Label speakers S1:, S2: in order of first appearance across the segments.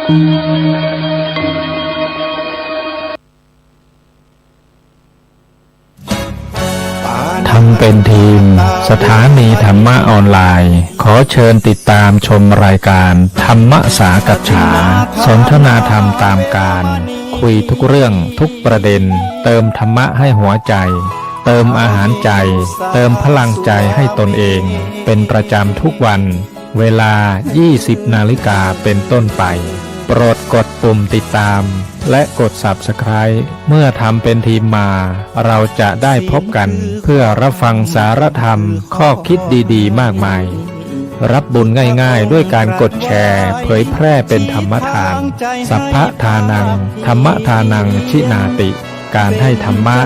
S1: ทำเป็นทีมสถานีธรรมะออนไลน์ขอเชิญติดตามชมรายการธรรมสากัจฉาสนทนาธรรมตามการคุยทุกเรื่องทุกประเด็นเติมธรรมะให้หัวใจเติมอาหารใจเติมพลังใจให้ตนเองเป็นประจำทุกวันเวลา 20 นาฬิกาเป็นต้นไปโปรดกดปุ่มติดตามและกด Subscribe เมื่อทำเป็นทีมมาเราจะได้พบกันเพื่อรับฟังสารธรรมข้อคิดดีๆมากมายรับบุญง่ายๆด้วยการกดแชร์เผยแพร่เป็นธรรมทานสัพพทานังธรรมทานังชินาติการให้ธรรมะ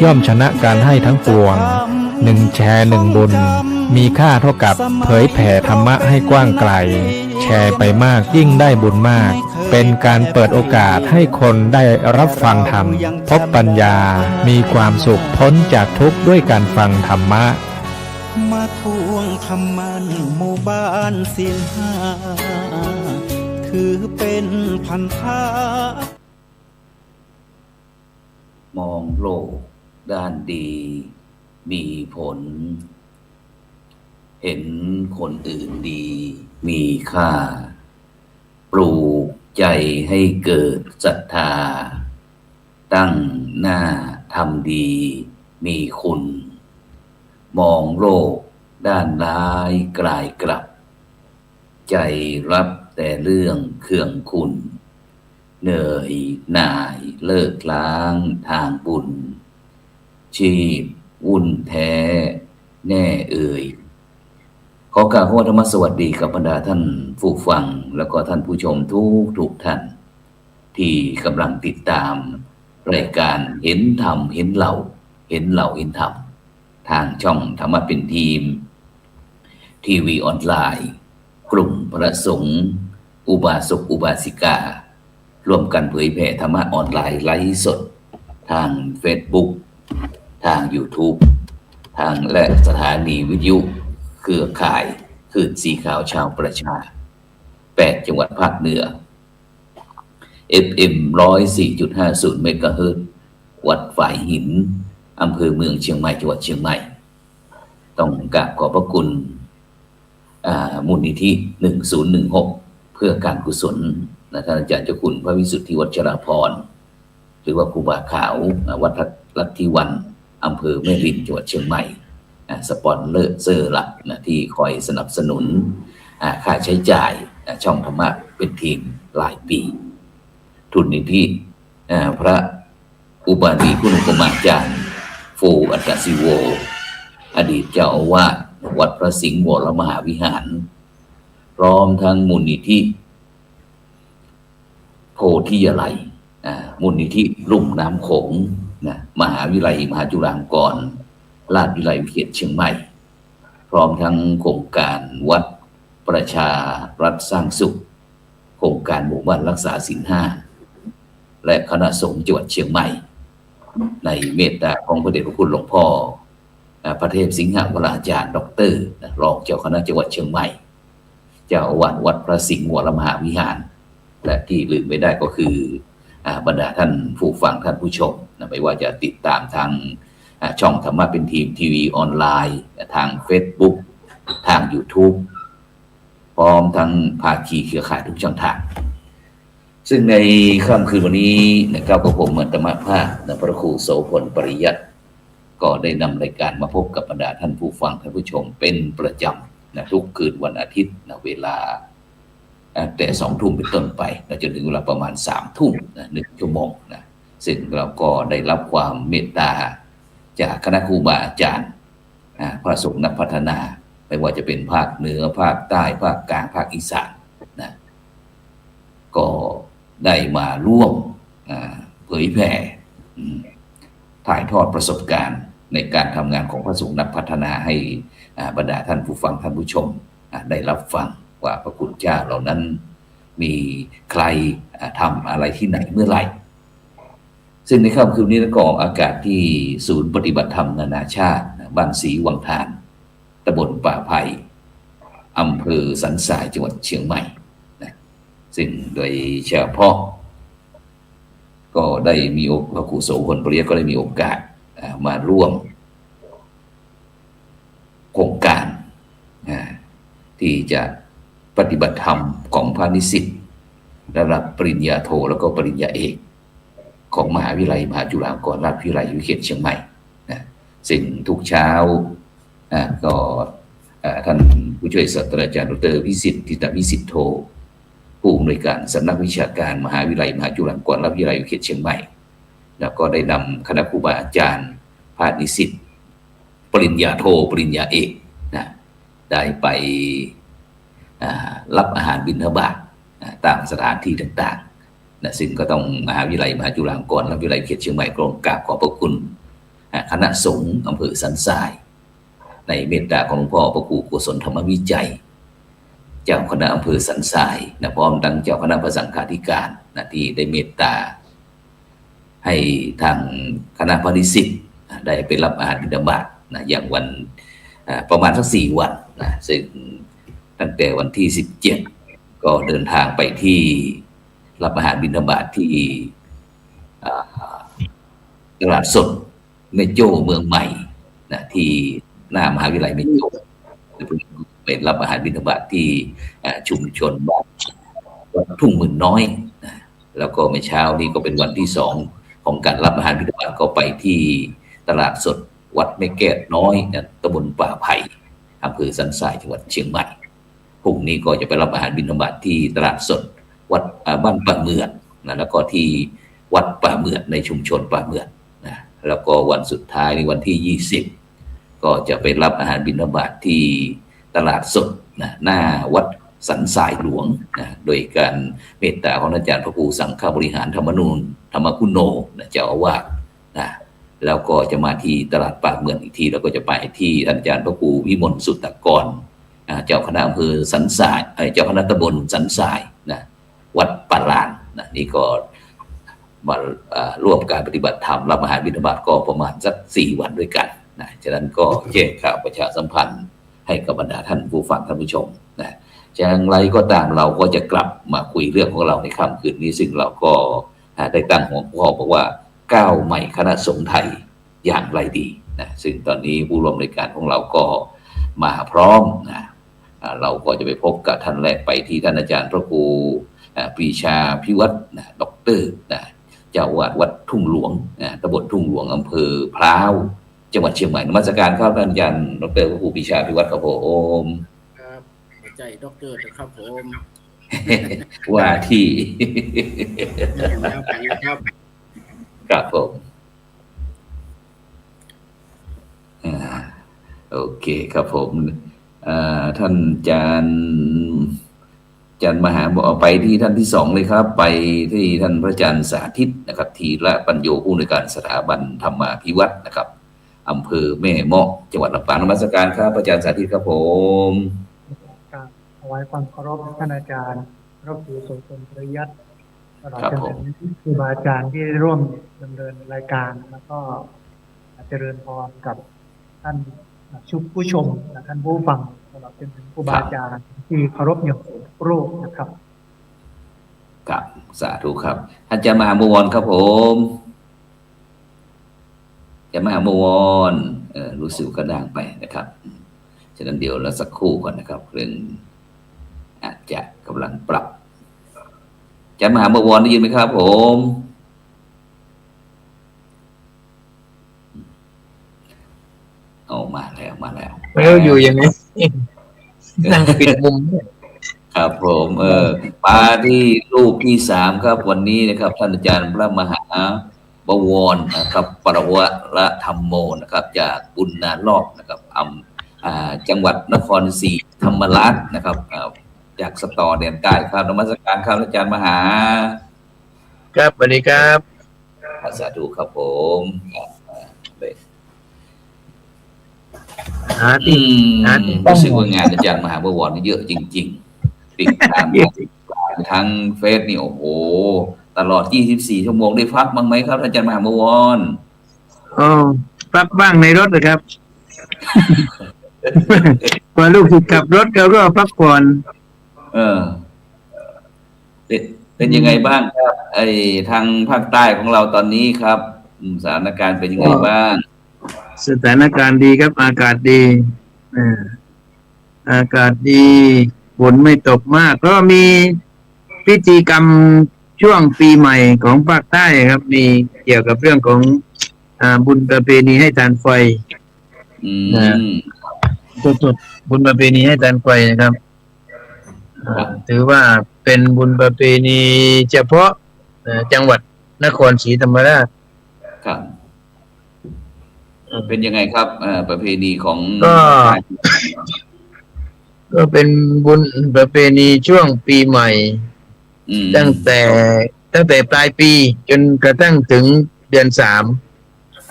S1: ย่อมชนะการให้ทั้งปวง1 แชร์1 บุญมีค่าเท่ากับเผยแผ่ธรรมะให้กว้างไกลแชร์ไปมากยิ่งได้บุญมากเป็นการเปิดโอกาสให้คนได้รับฟังธรรมพบปัญญามีความสุขพ้นจากทุกข์ด้วยการฟังธรรมะ
S2: มาทวงคำมันหมู่บ้านศีลห้าถือเป็นพันธะ
S3: มองโลกด้านดีมีผลเห็นคนอื่นดีมีค่าปลูกใจให้เกิดศรัทธาตั้งหน้าทำดีมีคุณมองโลกด้านร้ายกลายกลับใจรับแต่เรื่องเครื่องคุณเหนื่อยหน่ายเลิกล้างทางบุญชีพวุ่นแท้แน่เอ่ยขอกราบธรรมสวัสดีกับบรรดาท่านผู้ฟังแล้วก็ท่านผู้ชมทุกท่านที่กำลังติดตามรายการเห็นธรรมเห็นเราเห็นธรรมทางช่องธรรมะเป็นทีมทีวีออนไลน์กลุ่มพระสงฆ์อุบาสกอุบาสิการ่วมกันเผยแผ่ธรรมะออนไลน์ไลฟ์สดทาง Facebook ทาง YouTube ทางและสถานีวิทยุเครือข่ายคลื่นสีขาวชาวประชา8 จังหวัดภาคเหนือ FM 104.50 เมกะเฮิรตซ์วัดฝายหินอำเภอเมืองเชียงใหม่จังหวัดเชียงใหม่ต้องกราบขอบพระคุณมูลนิธิ1016เพื่อการกุศลท่านอาจารย์เจ้าคุณพระวิสุทธิวัชราภรณ์หรือว่าครูบาขาววัดลัทธิวันอำเภอแม่ริมจังหวัดเชียงใหม่สปอนเซอร์หลักที่คอยสนับสนุนค่าใช้จ่ายช่องธรรมะเป็นทีมหลายปีทุนนิธิพระอุบาลีคุณอุปมาจารย์โฟอัตตสิโวอดีตเจ้าอาวาสวัดพระสิงห์วรมหาวิหารพร้อมทั้งมูลนิธิโพธิยาลัยมูลนิธิลุ่มน้ำโขงมหาวิทยาลัยมหาจุฬาลงกรณราชวิทยาลัยเขตเชียงใหม่พร้อมทั้งโครงการวัดประชารัฐสร้างสุขโครงการหมู่บ้านรักษาศีล 5และคณะสงฆ์จังหวัดเชียงใหม่ในเมตตาของพระเดชพระคุณหลวงพ่อพระเทพสิงหวราจารย์ดร.รองเจ้าคณะจังหวัดเชียงใหม่เจ้าอาวาสวัดพระสิงห์วรมหาวิหารและที่ลืมไม่ได้ก็คือบรรดาท่านผู้ฟังท่านผู้ชมไม่ว่าจะติดตามทางช่องธรรมะเป็นทีมทีวีออนไลน์ทาง Facebook ทาง YouTube พร้อมทั้งภาคีเครือข่ายทุกช่องทางซึ่งในค่ำคืนวันนี้นะครับกับผมอัตมภาพพระครูโสพลปริยัติก็ได้นำรายการมาพบกับบรรดาท่านผู้ฟังท่านผู้ชมเป็นประจำทุกคืนวันอาทิตย์เวลาแต่20 ทุ่มเป็นต้นไปจนถึงเวลาประมาณ3 ทุ่ม1 ชั่วโมงซึ่งเราก็ได้รับความเมตตาจากคณะครูบาอาจารย์พระสงฆ์นักพัฒนาไม่ว่าจะเป็นภาคเหนือภาคใต้ภาคกลางภาคอีสานก็ได้มาร่วมเผยแผ่ถ่ายทอดประสบการณ์ในการทำงานของพระสงฆ์นักพัฒนาให้บรรดาท่านผู้ฟังท่านผู้ชมได้รับฟังว่าพระคุณเจ้าเหล่านั้นมีใครทำอะไรที่ไหนเมื่อไหร่ซึ่งในค่ำคืนนี้ก็ออกอากาศที่ศูนย์ปฏิบัติธรรมนานาชาติบ้านศรีวังทานตำบลป่าไผ่อำเภอสันทรายจังหวัดเชียงใหม่ ซึ่งโดยเฉพาะก็ได้มีพระครูโสพลปริยัติก็ได้มีโอกาสมาร่วมโครงการที่จะปฏิบัติธรรมของพระนิสิตระดับปริญญาโทแล้วก็ปริญญาเอกของมหาวิทยาลัยมหาจุฬาลงกรณราชวิทยาลัยวิเขตเชียงใหม่ซึ่งทุกเช้าก็ท่านผู้ช่วยศาสตราจารย์ดร.วิสิทธิ์ทิตวิสิทธโธผู้อำนวยการสำนักวิชาการมหาวิทยาลัยมหาจุฬาลงกรณราชวิทยาลัยวิเขตเชียงใหม่แล้วก็ได้นำคณะครูบาอาจารย์ภาคนิสิตปริญญาโทปริญญาเอกได้ไปรับอาหารบิณฑบาตตามสถานที่ต่างๆซึ่งก็ต้องมหาวิทยาลัยมหาจุฬาลงกรณราชวิทยาลัยวิเขตเชียงใหม่กราบขอบพระคุณคณะสงฆ์อำเภอสันทรายในเมตตาของหลวงพ่อพระครูโกศลธรรมวิจัยเจ้าคณะอำเภอสันทรายพร้อมทั้งเจ้าคณะพระสังฆาธิการที่ได้เมตตาให้ทางคณะพระนิสิตได้ไปรับอาหารบิณฑบาตอย่างวันประมาณสัก4 วันซึ่งตั้งแต่วันที่17ก็เดินทางไปที่รับอาหารบิณฑบาตที่ตลาดสดเมโจ้เมืองใหม่ที่หน้ามหาวิทยาลัยเมโจ้เป็นรับอาหารบิณฑบาตที่ชุมชนบ้านทุ่งหมื่นน้อยแล้วก็เมื่อเช้านี้ก็เป็นวันที่2ของการรับอาหารบิณฑบาตก็ไปที่ตลาดสดวัดแม่แก้วน้อยตำบลป่าไผ่อำเภอสันทรายจังหวัดเชียงใหม่พรุ่งนี้ก็จะไปรับอาหารบิณฑบาตที่ตลาดสดวัดบ้านป่าเมือดแล้วก็ที่วัดป่าเมือดในชุมชนป่าเมือดแล้วก็วันสุดท้ายในวันที่20ก็จะไปรับอาหารบิณฑบาตที่ตลาดสดหน้าวัดสันทรายหลวงโดยการเมตตาของอาจารย์พระครูสังฆบริหารธรรมนูญธรรมคุโนเจ้าอาวาสแล้วก็จะมาที่ตลาดป่าเมืองอีกทีแล้วก็จะไปที่อาจารย์พระครูวิมลสุตตกรเจ้าคณะอำเภอสันทรายเจ้าคณะตำบลสันทรายวัดป่าลานนี่ก็มาร่วมการปฏิบัติธรรมรับอาหารบิณฑบาตก็ประมาณสัก4 วันด้วยกันฉะนั้นก็แจ้งข่าวประชาสัมพันธ์ให้กับบรรดาท่านผู้ฟังท่านผู้ชมอย่างไรก็ตามเราก็จะกลับมาคุยเรื่องของเราในค่ำคืนนี้ซึ่งเราก็ได้ตั้งหัวข้อบอกว่าก้าวใหม่คณะสงฆ์ไทยอย่างไรดีซึ่งตอนนี้ผู้ร่วมรายการของเราก็มาพร้อมเราก็จะไปพบกับท่านแรกไปที่ท่านอาจารย์พระครูปรีชาพิวัตรด็อกเตอร์เจ้าอาวาสวัดทุ่งหลวงตำบลทุ่งหลวงอำเภอพร้าวจังหวัดเชียงใหม่นมัสการครับท่านอาจารย์ดร.พระครูปรีชาพิวัตรครับผม
S4: ครับหัวใจด็อกเตอร์ครับผม
S3: ว่าที่
S4: ครับ
S3: ครับผมโอเคครับผมท่านอาจารย์มหาบอกเอาไปที่ท่านที่2เลยครับไปที่ท่านพระอาจารย์สาธิตนะครับธีระปัญโยผู้อำนวยการสถาบันธรรมาภิวัตรนะครับอำเภอแม่เมาะจังหวัดลำปางนมัสการครับอาจารย์สาธิตครับผม
S5: ครับถวายความเคารพท่านอาจารย์พระครูโสพลปริยัติตลอดจนถึงครูบาอาจารย์ที่ร่วมดำเนินรายการแล้วก็เจริญพรกับท่านผู้ชมและท่านผู้ฟังตลอดจนถึงครูบาอาจารย์ที่เคารพอย่างสูงรูปนะครับ
S3: ครับสาธุครับอาจารย์มหาบุวรครับผมอาจารย์มหาบุวรรู้สึกกระด้างไปนะครับฉะนั้นเดี๋ยวเราสักครู่ก่อนนะครับเรื่องอาจจะกำลังปรับอาจารย์มหาบุวรได้ยินไหมครับผมมาแล้ว
S6: อยู่ยังไงนั่งปิดมุม
S3: ครับผมมาที่รูปที่3ครับวันนี้นะครับท่านอาจารย์พระมหาบวรนะครับปรวะธรรมโมนะครับจากบุญนารอบนะครับจังหวัดนครศรีธรรมราชนะครับจากสตอแดนใต้ครับนมัสการครับอาจารย์มหา
S6: ครับสวัสดีครับ
S3: สาธุครับผมรู้สึกว่างานอาจารย์มหาบวรเยอะจริงๆติดตามทั้งเฟซนี่โอ้โหตลอด24 ชั่วโมงได้พักบ้างไหมครับอาจารย์มหาบวร
S6: พักบ้างในรถเลยครับพอลูกขับรถเขาก็พักผ่อน
S3: เป็นเป็นยังไงบ้างครับไอ้ทางภาคใต้ของเราตอนนี้ครับสถานการณ์เป็นยังไงบ้าง
S6: สถานการณ์ดีครับ อากาศดีอ่าอากาศดีฝนไม่ตกมาก ก็มีพิธีกรรมช่วงปีใหม่ของภาคใต้ครับ มีเกี่ยวกับเรื่องของบุญประเพณีให้ทานไฟ
S3: อื
S6: นะ
S3: ม
S6: สุดๆบุญประเพณีให้ทานไฟนะครับ
S3: ครับ
S6: ถือว่าเป็นบุญประเพณีเฉพาะจังหวัดนครศรีธรรมราช
S3: ครับ เป็นยังไงครับประเพณีของ
S6: ก็เป็นบุญประเพณีช่วงปีใหม่
S3: อืม
S6: ตั้งแต่ปลายปีจนกระทั่งถึงเดือนสาม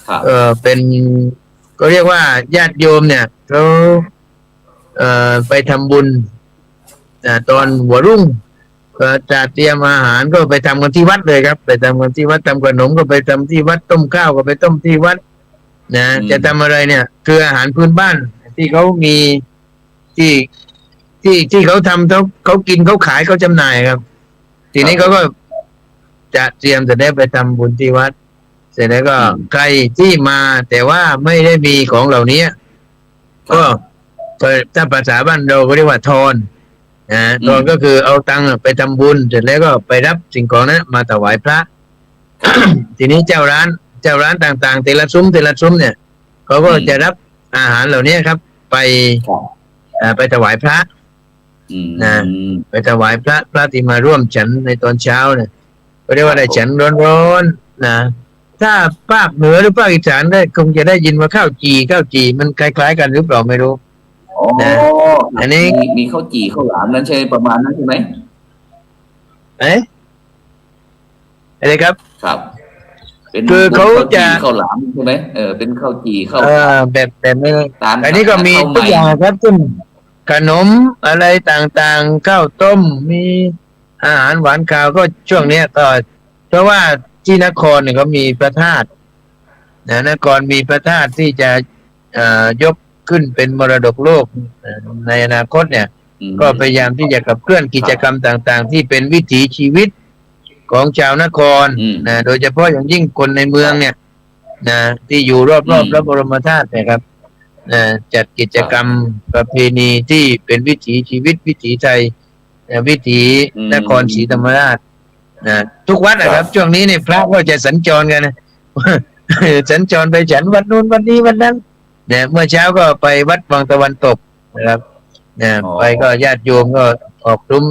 S3: ครับ
S6: เป็นก็เรียกว่าญาติโยมเนี่ยเขาไปทำบุญตอนหัวรุ่งก็จะเตรียมอาหารก็ไปทำกันที่วัดเลยครับ ไปทำกันที่วัดทำขนมก็ไปทำที่วัดต้มข้าวก็ไปต้มที่วัดนะจะทำอะไรเนี่ยคืออาหารพื้นบ้านที่เขามีที่เขาทำเขากินเขาขายเขาจำหน่ายครับ ทีนี้เขาก็จะเตรียมจะได้ไปทำบุญที่วัด เสร็จแล้วก็ใครที่มาแต่ว่าไม่ได้มีของเหล่านี้ก็ถ้าภาษาบ้านเราก็เรียกว่าทอนทอนก็คือเอาตังค์ไปทำบุญเสร็จแล้วก็ไปรับสิ่งของนั้นมาถวายพระ ทีนี้เจ้าร้านต่างๆแต่ละซุ้มเนี่ยเขาก็จะรับอาหารเหล่านี้ครับ ไปถวายพระ นะ ไปถวายพระที่มาร่วมฉันในตอนเช้าเนี่ยก็เรียกว่าได้ฉันร้อนๆนะถ้าภาคเหนือหรือภาคอีสานได้คงจะได้ยินว่าข้าวจีมันคล้ายๆกันหรือเปล่าไม่รู้
S3: อ๋อ
S6: อันนี้
S3: มีข้าวจี่ข้าวหลามนั้นใช่ประมาณนั้นใช่ไหม
S6: อะไรครับ
S3: ครับ เป็น
S6: คือเขาจะ
S3: ข้าวหลามใช่ไหมเป็นข้าวจี่ข้าว
S6: แบบไม่
S3: ตาม
S6: อันนี้ก็มี
S3: ข้าวให
S6: ทุกอย่างครับซึ่งขนมอะไรต่างๆข้าวต้มมีอาหารหวานข้าวก็ช่วงเนี้ยก็เพราะว่าที่นครเนี่ยเขามีพระธาตุนครมีพระธาตุที่จะยกขึ้นเป็นมรดกโลกในอนาคตเนี่ย ก็พยายามที่จะขับเคลื่อนกิจกรรมต่างๆ ที่เป็นวิถีชีวิตของชาวนครนะโดยเฉพาะอย่างยิ่งคนในเมืองเนี่ยนะที่อยู่รอบๆพระบรมธาตุนะครับจัดกิจกรรมประเพณีที่เป็นวิถีชีวิตวิถีไทยวิถีนครศรีธรรมราชนะทุกวัดนะครับช่วงนี้เนี่ยพระก็จะสัญจรกันนะ สัญจรไปฉันวัดนู้นวันนี้วันนั้นเนี่ยเมื่อเช้าก็ไปวัดวังตะวันตกนะครับเนี่ยไปก็ญาติโยมก็ออกซุ้ม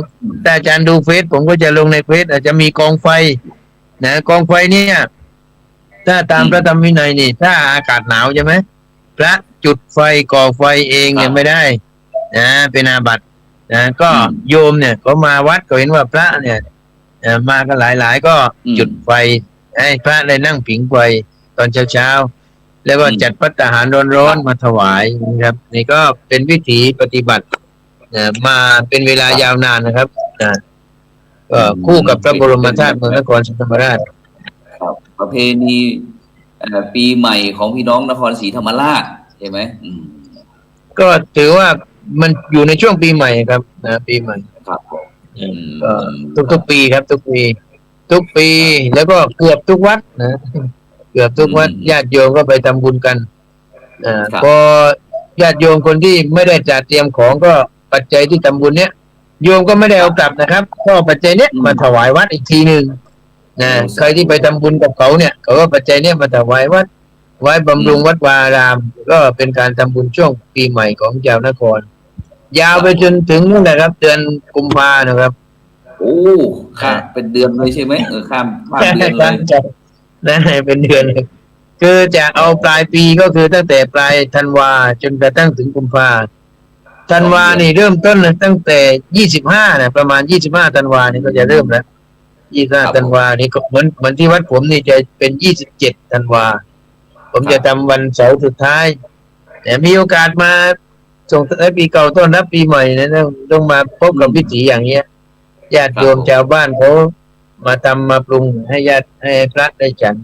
S6: ถ้าอาจารย์ดูเฟซผมก็จะลงในเฟซอาจจะมีกองไฟนะกองไฟเนี่ยถ้าตามพระธรรมวินัยนี่ถ้าอากาศหนาวใช่ไหมพระจุดไฟก่อไฟเองเนี่ยไม่ได้นะเป็นอาบัตินะก็โยมเนี่ยเขามาวัดก็เห็นว่าพระเนี่ยมากันหลายๆก็จุดไฟให้พระได้นั่งผิงไฟตอนเช้าๆแล้วก็จัดภัตตาหารร้อนๆมาถวายนะครับนี่ก็เป็นวิถีปฏิบัติมาเป็นเวลายาวนานนะครับก็คู่กับพระบรมธาตุเมืองนครศรีธรรมราช
S3: ครับประเพณีปีใหม่ของพี่น้องนครศรีธรรมราชใช่ไหม
S6: ก็ถือว่ามันอยู่ในช่วงปีใหม่ครับปีใหม่
S3: ครับ
S6: ก็ทุกปีครับทุกปีแล้วก็เกือบทุกวัดนะเกือบทุกวัดญาติโยมก็ไปทำบุญกันพอญาติโยมคนที่ไม่ได้จัดเตรียมของก็ปัจจัยที่ทำบุญเนี้ยโยมก็ไม่ได้เอากลับนะครับก็ปัจจัยเนี้ยมาถวายวัดอีกทีหนึ่งนะใครที่ไปทำบุญกับเขาเนี่ยเขาก็ปัจจัยเนี้ยมาถวายวัดไว้บำรุงวัดวาอาราม ก็เป็นการทำบุญช่วงปีใหม่ของชาวนครยาวไปจนถึงนู่นแหละครับเดือนกุมภานะครับ
S3: โอ้ค่ะเป็นเดือนเลยใช่ไหมข้ามเดือนเลย
S6: นั่นเป็นเดือนเลยคือจะเอาปลายปีก็คือตั้งแต่ปลายธันวาจนกระทั่งถึงกุมภาธันวานี่เริ่มต้นตั้งแต่25นะประมาณ25ธันวานี่ก็จะเริ่มแล้ว25ธันวานี่ก็เหมือนที่วัดผมนี่จะเป็น27ธันวาผมจะทำวันเสาร์สุดท้ายแต่มีโอกาสมาส่งปีเก่าต้อนรับปีใหม่นะต้องมาพบกับวิถีอย่างเงี้ยญาติโยมชาวบ้านเขามาทำมาปรุงให้ญาติให้พระได้ฉัน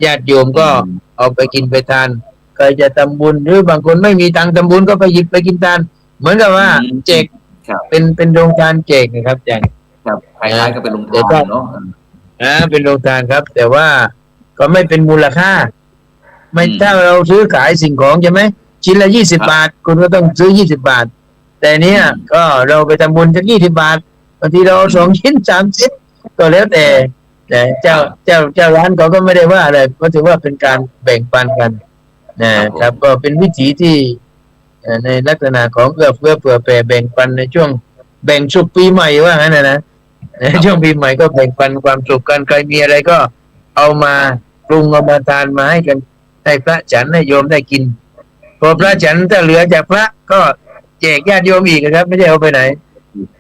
S6: ญาติโยมก็เอาไปกินไปทานใครจะทำบุญหรือบางคนไม่มีตังค์ทำบุญก็ไปหยิบไปกินทานเหมือนกับว่าแจกเป็นโรงทานแจกนะครับแจก
S3: ครับคล้ายๆก็เป็นโรงทานเนาะ
S6: เป็นโรงทานครับ แต่ว่าก็ไม่เป็นมูลค่า ไม่
S3: อืม
S6: ถ้าเราซื้อขายสิ่งของใช่ไหมชิ้นละ20 บาทคุณก็ต้องซื้อ20 บาท แต่เนี้ยก็เราไปทำบุญสัก20 บาทบางทีเราเอา2 ชิ้น 3 ชิ้นก็แล้วแต่เจ้าร้านเขาก็ไม่ได้ว่าอะไรก็ถือว่าเป็นการแบ่งปันกันนะครับก็เป็นวิถีที่ในลักษณะของเอื้อเฟื้อเผื่อแผ่แบ่งปันในช่วงแบ่งสุขปีใหม่ว่างั้นนะในช่วงปีใหม่ก็แบ่งปันความสุขกันใครมีอะไรก็เอามาปรุงเอามาทานมาให้กันให้พระฉันให้โยมได้กินพอพระฉันถ้าเหลือจากพระก็แจกญาติโยมอีกนะครับไม่ได้เอาไปไหน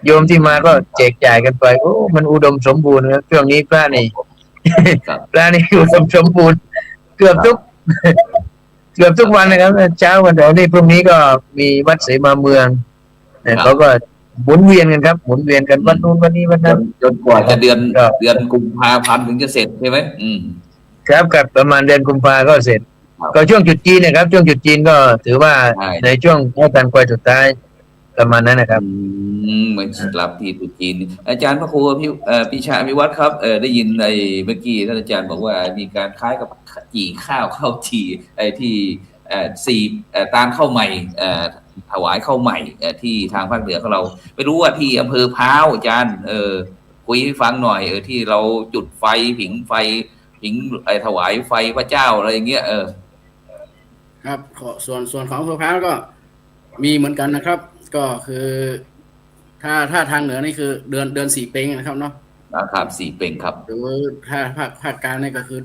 S6: โยมที่มาก็แจกจ่ายกันไปโอ้มันอุดมสมบูรณ์ครับช่วงนี้พระนี่
S3: ครับ
S6: พระนี่อุดมสมบูรณ์เกือบทุกวันนะครับเช้าวันเดี๋ยวนี้พรุ่งนี้ก็มีวัดเสมาเมืองเขาก็หมุนเวียนกันครับหมุนเวียนกันวันนู้นวันนี้วันนั้น
S3: จนกว่าจะเดือนกุมภาพันธ์ถึงจะเสร็จใช่ไหม
S6: ครับประมาณเดือนกุมภาก็เสร็จ ก็ช่วงจุดจีนนะครับช่วงจุดจีนก็ถือว่าในช่วงเทศกาลควายสุดท้ายประมาณนั้นนะครับ
S3: เหมือนรับที่ตุจีนอาจารย์พระครูพิชาพิวัตรครับได้ยินในเมื่อกี้ท่านอาจารย์บอกว่ามีการคล้ายกับจี่ข้าวจี่ที่สีตาลข้าวใหม่ถวายข้าวใหม่ที่ทางภาคเหนือของเราไม่รู้ว่าที่อำเภอพร้าวอาจารย์คุยให้ฟังหน่อยที่เราจุดไฟผิงถวายไฟพระเจ้าอะไรอย่างเงี้ย
S4: ครับส่วนของอำเภอพร้าวก็มีเหมือนกันนะครับ ก็คือถ้าทางเหนือนี่คือเดือน4 เพ็งนะครับเนาะ
S3: ครับ4 เพ็งครับ
S4: หรือถ้าภาคกลางนี่ก็คือ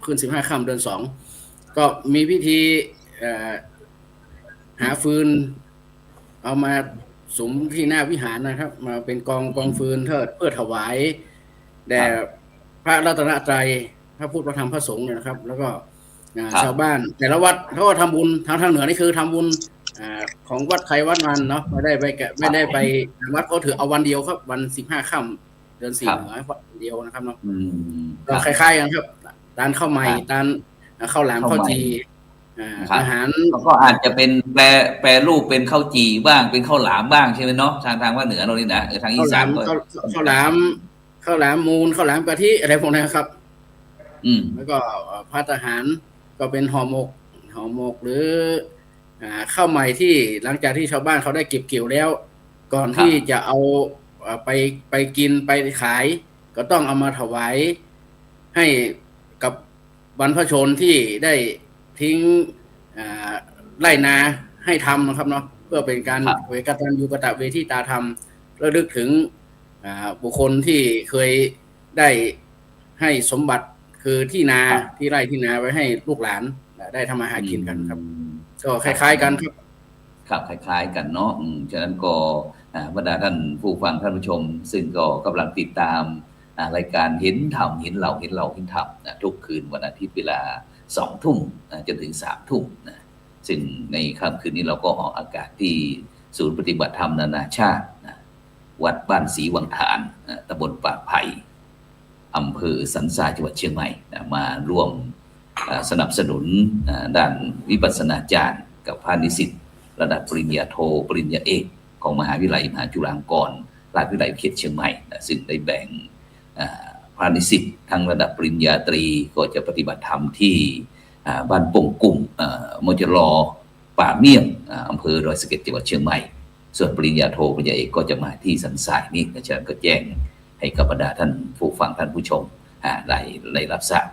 S4: ขึ้น15 ค่ำเดือน2ก็มีพิธีหาฟืนเอามาสุมที่หน้าวิหารนะครับมาเป็นกองฟืนเพื่อถวายแด่พระรัตนตรัยพระพุทธพระธรรมพระสงฆ์เนี่ยนะครับแล้วก็ชาวบ้านแต่ละวัดเขาก็ทำบุญทางเหนือนี่คือทำบุญของวัดใครวัดมันเนาะไม่ได้ไปวัดเขาถือเอาวันเดียวครับวัน15 ค่ำเดือน4เหนือวันเดียวนะครับเนาะก็คล้ายๆกันครับตานข้าวใหม่ตานข้าวหลามข้าวจีอาหาร
S3: ก็อาจจะเป็นแปรรูปเป็นข้าวจี่บ้างเป็นข้าวหลามบ้างใช่ไหมเนาะทางว่าเหนือเรานี่นะทางอีสานก็
S4: ข้าวหลามมูลข้าวหลามกะทิอะไรพวกนี้ครับแล้วก็ภัตตาหารก็เป็นห่อหมกหรือข้าวใหม่ที่หลังจากที่ชาวบ้านเขาได้เก็บเกี่ยวแล้วก่อนที่จะเอาไปกินไปขายก็ต้องเอามาถวายให้กับบรรพชนที่ได้ทิ้งไร่นาให้ทำนะครับเนาะเพื่อเป็นการเวกตัญญูกตเวทีตาธรรมระลึกถึงบุคคลที่เคยได้ให้สมบัติคือที่นาที่ไร่ที่นาไว้ให้ลูกหลานได้ทำมาหากินกันครับก็คล้ายๆกัน
S3: ครับคล้ายๆกันเนาะฉะนั้นก็บรรดาท่านผู้ฟังท่านผู้ชมซึ่งก็กำลังติดตามรายการเห็นธรรมเห็นเราเห็นธรรมทุกคืนวันอาทิตย์เวลา20 ทุ่มจนถึง3 ทุ่มนะซึ่งในค่ำคืนนี้เราก็ออกอากาศที่ศูนย์ปฏิบัติธรรมนานาชาติวัดบ้านศรีวังฐานตำบลปากไผ่อำเภอสันทรายจังหวัดเชียงใหม่มาร่วมสนับสนุนด้านวิปัสสนาจารย์กับพานิสิตระดับปริญญาโทปริญญาเอกของมหาวิทยาลัยมหาจุฬาลงกรณ์ราชวิทยาลัยเขตเชียงใหม่ซึ่งได้แบ่งพานิสิตทั้งระดับปริญญาตรีก็จะปฏิบัติธรรมที่บ้านปงกุ่มมจรป่าเมี่ยงอำเภอดอยสะเก็ดจังหวัดเชียงใหม่ส่วนปริญญาโทปริญญาเอกก็จะมาที่สันทรายนี่อาจารย์ก็แจ้งให้กับบรรดาท่านผู้ฟังท่านผู้ชมได้รับทราบ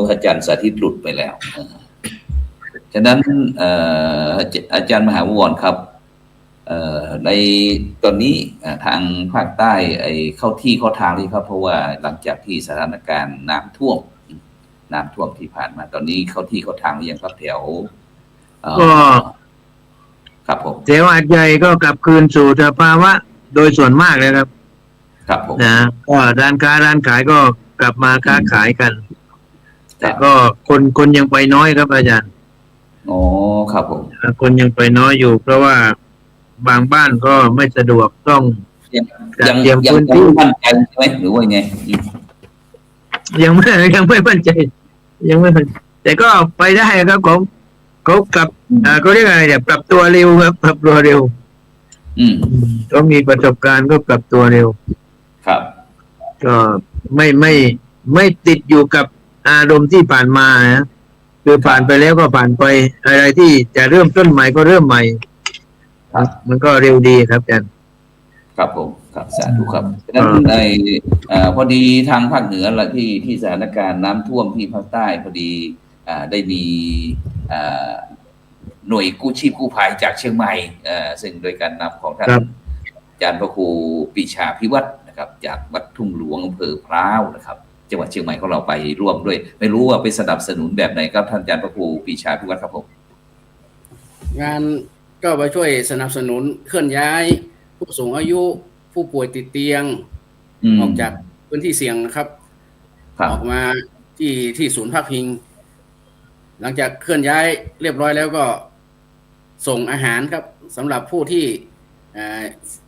S3: อาจารย์สาธิตหลุดไปแล้วฉะนั้นอาจารย์มหาวรครับในตอนนี้ทางภาคใต้เข้าที่เข้าทางเลยครับเพราะว่าหลังจากที่สถานการณ์น้ำท่วมที่ผ่านมาตอนนี้เข้าที่เข้าทางหรือยังครับแถว
S6: ก็
S3: ครับผม
S6: แถวหาดใหญ่ก็กลับคืนสู่สภาวะโดยส่วนมากเลยครับ
S3: ครับผม
S6: ก็ร้านค้าร้านขายก็กลับมาค้าขายกันแต่ก็คนยังไปน้อยครับอาจารย์
S3: อ๋อครับผม
S6: คนยังไปน้อยอยู่เพราะว่าบางบ้านก็ไม่สะดวกต้อง
S3: ยังพื้นที่มั่นใจใช่ไหมหรือว่าไง
S6: ยังไม่มั่นใจยังไม่แต่ก็ไปได้ครับเขากลับเขาเรียกอะไรเนี่ยปรับตัวเร็วครับปรับตัวเร็ว
S3: อืม
S6: ก็มีประสบการณ์ก็ปรับตัวเร็ว
S3: ครับ
S6: ก็ไม่ติดอยู่กับอารมณ์ที่ผ่านมานะคือผ่านไปแล้วก็ผ่านไปอะไรที่จะเริ่มต้นใหม่ก็เริ่มใหม่
S3: ครับ
S6: มันก็เร็วดีครับอาจารย์
S3: ครับผมครับสาธุครับฉะนั้นในพอดีทางภาคเหนือละที่สถานการณ์น้ำท่วมที่ภาคใต้พอดีได้มีหน่วยกู้ชีพกู้ภัยจากเชียงใหม่ซึ่งโดยการนำของท่าน
S6: ครับ
S3: อาจารย์พระครูปรีชาภิวัฒน์นะครับจากวัดทุ่งหลวงอำเภอพร้าวนะครับจังหวัดเชียงใหม่ของเราไปร่วมด้วย ไม่รู้ว่าไปสนับสนุนแบบไหนครับท่านอาจารย์พระครูปรีชาภิวัฒน์ครับผม
S4: งานก็ไปช่วยสนับสนุนเคลื่อนย้ายผู้สูงอายุผู้ป่วยติดเตียงออกจากพื้นที่เสี่ยงนะครับ
S3: ครับ
S4: ออกมาที่ศูนย์พักพิง หลังจากเคลื่อนย้ายเรียบร้อยแล้วก็ส่งอาหารครับสำหรับผู้ที่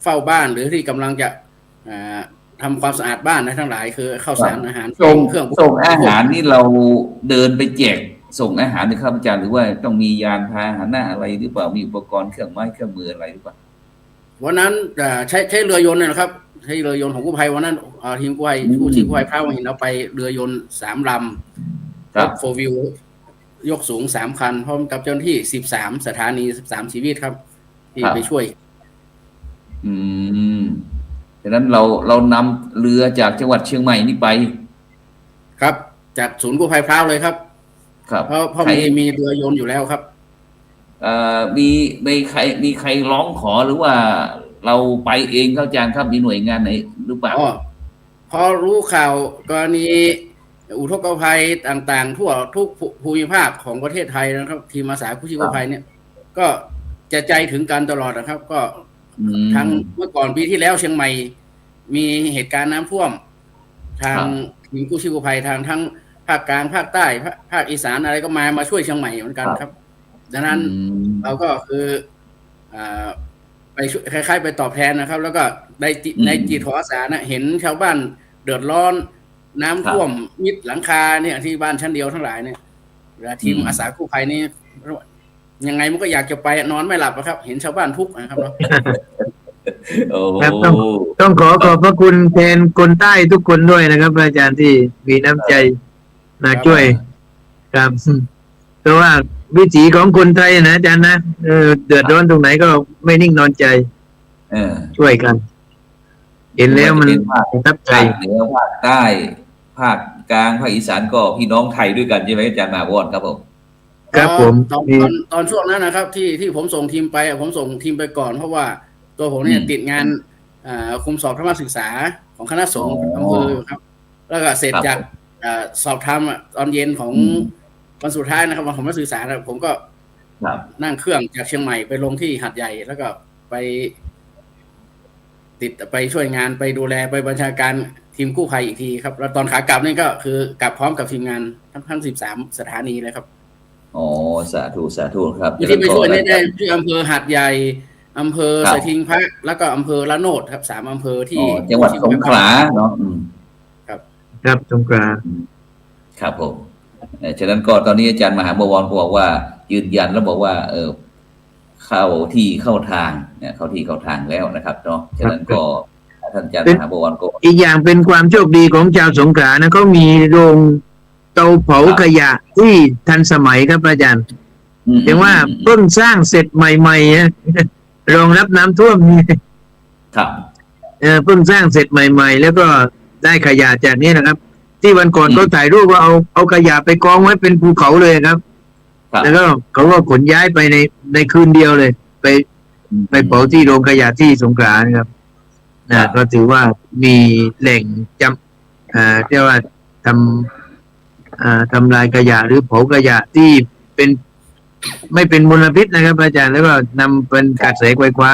S4: เฝ้าบ้านหรือที่กำลังจะทำความสะอาดบ้านนะทั้งหลายคือข้าวสารอาหาร
S3: ส่งอาหารนี่เราเดินไปแจกส่งอาหารนะครับอาจารย์หรือว่าต้องมียานพาหนะอะไรหรือเปล่ามีอุปกรณ์เครื่องไม้เครื่องมืออะไรหรือเปล่า
S4: วันนั้นใช้เรือยนต์นะครับใช้เรือยนต์ของกู้ภัยวันนั้นทีมกู้ภัยกู้ชีพกู้ภัยพระวังหินเอาไปเรือยนต์3 ลำ
S3: ครับ
S4: โฟร์วิวยกสูง3 คันพร้อมกับเจ้าหน้าที่13 สถานี13 ชีวิตครับที่ไปช่วย
S3: ฉะนั้นเรานำเรือจากจังหวัดเชียงใหม่นี่ไป
S4: ครับ จากศูนย์กู้ภัยพร้าวเลยครับ
S3: ครับ
S4: เพราะมีเรือยนต์อยู่แล้วครับ
S3: มีใครร้องขอหรือว่าเราไปเองครับอาจารย์ครับมีหน่วยงานไหนหรือเปล่า
S4: พอรู้ข่าวกรณีอุทกภัยต่างๆทั่วทุกภูมิภาคของประเทศไทยนะครับ ทีมอาสากู้ชีพกู้ภัยเนี่ย ก็จะใจถึงกันตลอดนะครับ ก็ทางเมื่อก่อนปีที่แล้วเชียงใหม่มีเหตุการณ์น้ำท่วม ทางทีมกู้ชีพกู้ภัยทางทั้งภาคกลางภาคใต้ภาคอีสานอะไรก็มาช่วยเชียงใหม่เหมือนกันครับดังนั้นเราก็คือไปคล้ายๆไปตอบแทนนะครับ แล้วก็ในจิตของอาสานะเห็นชาวบ้านเดือดร้อนน้ำท่วมมิดหลังคาเนี่ยที่บ้านชั้นเดียวทั้งหลายเนี่ยทีมอาสากู้ภัยนี่ยังไงมันก็อยากจะไปนอนไม่หลับนะครับเห็นชาวบ้านทุกข์นะครับเนาะ
S6: ครับต้องขอบพระคุณแทนคนใต้ทุกคนด้วยนะครับอาจารย์ที่มีน้ำใจมาช่วยครับเพราะว่าวิถีของคนไทยนะอาจารย์นะเดือดร้อนตรงไหนก็ไม่นิ่งนอนใจช่วยกัน เห็นแล้วมันประทับใจ
S3: ภาคเหนือภาคใต้ภาคกลางภาคอีสานก็พี่น้องไทยด้วยกันใช่ไหมอาจารย์มหาวรครับผม
S6: ครับผม
S4: ตอนช่วงนั้นนะครับที่ผมส่งทีมไปผมส่งทีมไปก่อนเพราะว่าตัวผมเนี่ยติดงานคุมสอบธรรมศึกษาของคณะสงฆ์อำเภอครับ แล้วก็เสร็จจากสอบธรรมตอนเย็นของวันสุดท้ายนะครับวันของนักศึกษาผมก็นั่งเครื่องจากเชียงใหม่ไปลงที่หาดใหญ่แล้วก็ไปช่วยงานไปดูแลไปบัญชาการทีมกู้ภัยอีกทีครับแล้วตอนขากลับนี่ก็คือกลับพร้อมกับทีมงานทั้ง13 สถานีเลยครับ
S3: อ๋อสาธุครับ
S4: ที่ไปช่วยได้ที่อำเภอหาดใหญ่อำเภอสะทิงพระแล้วก็อำเภอละโนดครับ3 อำเภอที่
S3: จังหวัดสงขลาเนาะ
S6: ครับสงขลา
S3: ครับผมฉะนั้นก็ตอนนี้อาจารย์มหาบวรก็บอกว่ายืนยันแล้วบอกว่าเข้าที่เข้าทางเนี่ยเข้าที่เข้าทางแล้วนะครับเนาะฉะนั้นก็ท่านอาจารย์มหาบวรก็
S6: อีกอย่างเป็นความโชคดีของชาวสงขลานะเขามีโรงเตาเผาขยะที่ทันสมัยครับอาจารย์เรียกว่าเพิ่งสร้างเสร็จใหม่ๆนะรองรับน้ำท่วมนี่
S3: ครับ
S6: เพิ่งสร้างเสร็จใหม่ๆแล้วก็ได้ขยะจากนี้นะครับที่วันก่อนเขาถ่ายรูปว่าเอาขยะไปกองไว้เป็นภูเขาเลยครับแล้วก็เขาก็ขนย้ายไปในคืนเดียวเลยไปเผาที่โรงขยะที่สงขลานะครับก็ถือว่ามีแหล่งเรียกว่าทำลายขยะหรือเผาขยะที่ไม่เป็นมลพิษนะครับอาจารย์แล้วก็นำเป็นกระแสไฟฟ้า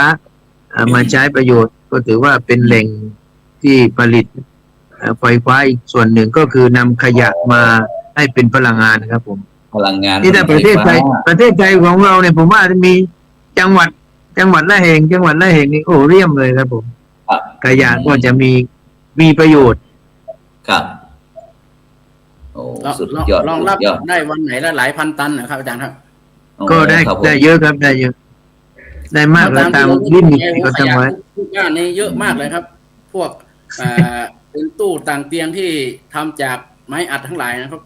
S6: มาใช้ประโยชน์ก็ถือว่าเป็นแหล่งที่ผลิตไฟฟ้าอีกส่วนหนึ่งก็คือนำขยะมาให้เป็นพลังงานนะครับผม
S3: พลังงาน
S6: นี่แต่ประเทศไทยของเราเนี่ยผมว่ามีจังหวัดละแห่งนี่โอ้เรียมเลยครับผมขยะก็จะมีประโยชน์
S3: ครับโอ้สุดยอด
S4: รองรับได้วันไหนละหลายพันตันนะครับอาจารย์ครับ
S6: ก็ได้เยอะครับได้เยอะ ได้มากแล้วตามลิมิตที่เขาตั้งไว้
S4: ทุกด้านนี้เยอะมากเลยครับ พวกเป็นตู้ต่างเตียงที่ทำจากไม้อัดทั้งหลายนะครับ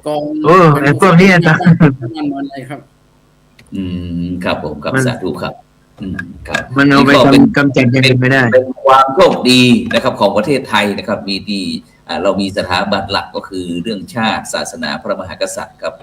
S4: กอง
S6: โอ้ไอ้พวกนี้อาจารย์
S4: มันมันเลยครับ
S3: ครับผมครับสาธุครับครับ
S6: มันเอาไป
S3: นี่ก็เป็น
S6: กำจัดอย่างอื่นไม่ได้
S3: เป็นความโชคดีนะครับของประเทศไทยนะครับมีที่เรามีสถาบันหลักก็คือเรื่องชาติศาสนาพระมหากษัตริย์ครับ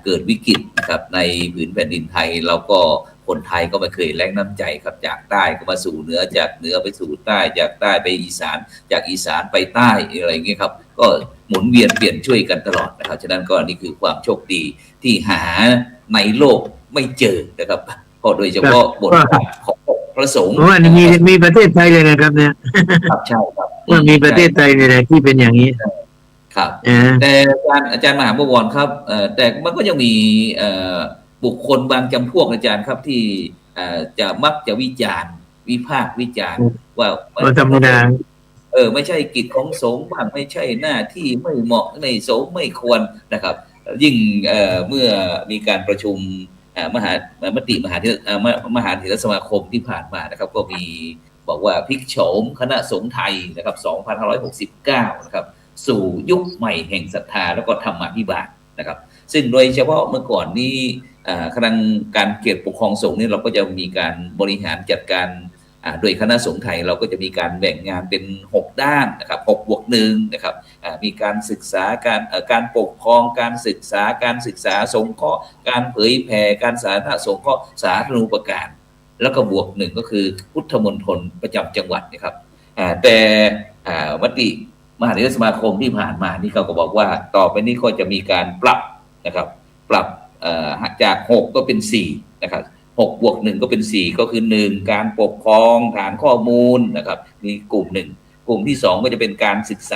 S3: เกิดวิกฤตนะครับในผืนแผ่นดินไทยเราก็คนไทยก็ไม่เคยแรงน้ำใจครับจากใต้ก็มาสู่เหนือจากเหนือไปสู่ใต้จากใต้ไปอีสานจากอีสานไปใต้อะไรอย่างเงี้ยครับก็หมุนเวียนเปลี่ยนช่วยกันตลอดนะครับฉะนั้นก็นี่คือความโชคดีที่หาในโลกไม่เจอนะครับก็โดยเฉพาะบทบาทของพระสงฆ์
S6: ว่ามีประเทศไทยเลยนะครับเนี่ย
S3: ครับใช่ครับ
S6: ว่ามีประเทศไทยเนี่ยที่เป็นอย่างนี้
S3: ครับแต่อาจารย์มหาบวรครับแต่มันก็ยังมีบุคคลบางจำพวกอาจารย์ครับที่จะมักจะวิจารณ์วิพากษ์วิจารณ์ว่า
S6: ธรรมดา
S3: ไม่ใช่กิจของสงฆ์บ้างไม่ใช่หน้าที่ไม่เหมาะในสงฆ์ไม่ควรนะครับยิ่งเมื่อมีการประชุมมหาเถรสมาคมที่ผ่านมานะครับก็มีบอกว่าพลิกโฉมคณะสงฆ์ไทยนะครับ2569นะครับสู่ยุคใหม่แห่งศรัทธาแล้วก็ธรรมาภิบาลนะครับซึ่งโดยเฉพาะเมื่อก่อนนี้คณะการเขตปกครองสงฆ์นี่เราก็จะมีการบริหารจัดการโดยคณะสงฆ์ไทยเราก็จะมีการแบ่งงานเป็น6ด้านนะครับ6+1นะครับมีการศึกษาการปกครองการศึกษาสงเคราะห์การเผยแผ่การสาธารณสงเคราะห์สาธารณูปการแล้วก็+1ก็คือพุทธมณฑลประจำจังหวัดนะครับแต่มติมหาเถรสมาคมที่ผ่านมานี่เขาก็บอกว่าต่อไปนี้ก็จะมีการปรับนะครับปรับจาก6ก็เป็น4นะครับ6+1ก็เป็น4ก็คือ1การปกครองฐานข้อมูลนะครับมีกลุ่ม1กลุ่มที่2ก็จะเป็นการศึกษ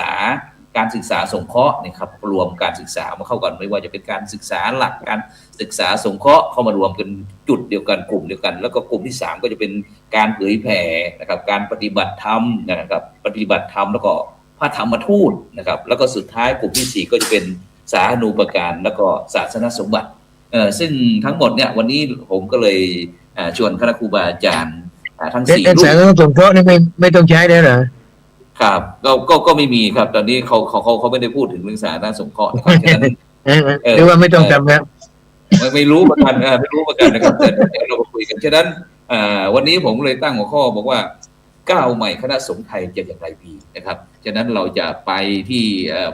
S3: าสงเคราะห์นะครับรวมการศึกษามาเข้ากันไม่ว่าจะเป็นการศึกษาหลักการศึกษาสงเคราะห์เข้ามารวมกันจุดเดียวกันกลุ่มเดียวกันแล้วก็กลุ่มที่3ก็จะเป็นการเผยแผ่นะครับการปฏิบัติธรรมนะครับปฏิบัติธรรมแล้วก็พระธรรมทูตนะครับแล้วก็สุดท้ายกลุ่มที่4ก็จะเป็นสาธารณูปการแล้วก็ศาสนสมบัติซึ่งทั้งหมดเนี่ยวันนี้ผมก็เลยชวนคณะครูบาอาจารย์ทั้ง4รูป
S6: สาธารณสงเคราะห์นี่ไม่ต้องใช้ได้เหรอ
S3: ครับก็ไม่มีครับตอนนี้เขาไม่ได้พูดถึงเรื่องสาธารณสงเคราะห์นะครับฉะนั้น
S6: หรือว่าไม่ต้องทำแล้ว
S3: ไม่รู้ประกันนะครับเดี๋ยวเราคุยกันฉะนั้นวันนี้ผมเลยตั้งหัวข้อบอกว่าก้าวใหม่คณะสงฆ์ไทยจะอย่างไรดีนะครับฉะนั้นเราจะไปที่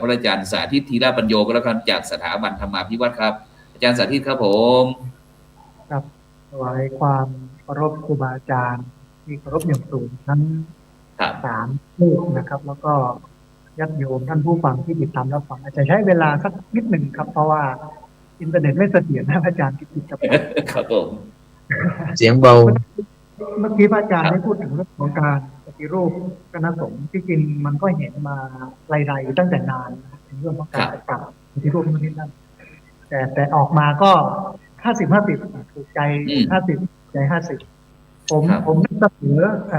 S3: พระอาจารย์สาธิตธีระปัญโยก็แล้วกันจากสถาบันธรรมาภิวัตรครับอาจารย์สาธิตครับผม
S5: ครับถวายความเคารพครูบาอาจารย์ที่เคารพอย่างสูงทั้ง3รูปนะครับแล้วก็ญาติโยมท่านผู้ฟังที่ติดตามรับฟังอาจจะใช้เวลาสักนิดหนึ่งครับเพราะว่าอินเทอร์เน็ตไม่เสถียรนะอาจารย์กิจกับ
S3: ครับผม
S6: เสียงเบา
S5: เมื่อกี้อาจารย์ได้พูดถึงเรื่องของการปฏิรูปคณะสงฆ์ที่จริงมันก็เห็นมาไล่ๆตั้งแต่นานในเรื่องของการปฏิรูปนู่นนี่นั่นแต่ออกมาก็50-50ถูกใจ50ใจ50ผม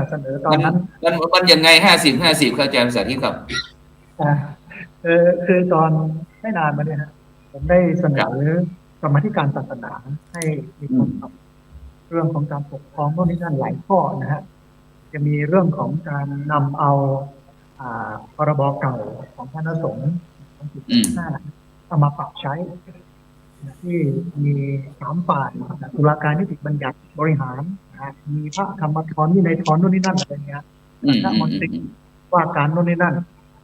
S5: เสนอตอนนั้น
S3: มันยังไง50-50ครับอาจารย์สาธิตครับ
S5: คือตอนไม่นานมาเนี่ยฮะผมได้เสนอกรรมาธิการศาสนาให้มีความทำเรื่องของการปกครองโน่นนี่นั่นหลายข้อนะฮะจะมีเรื่องของการนำเอาพรบเก่าของคณะสงฆ์25เอามาปรับใช้ที่มี3ฝ่ายตุลาการนิติบัญญัติบริหารมีพระธรรมธรวินัยธรนู่นนี่นั่นอะไรเงี้ยคณะมนตรีว่าการนู่นนี่นั่น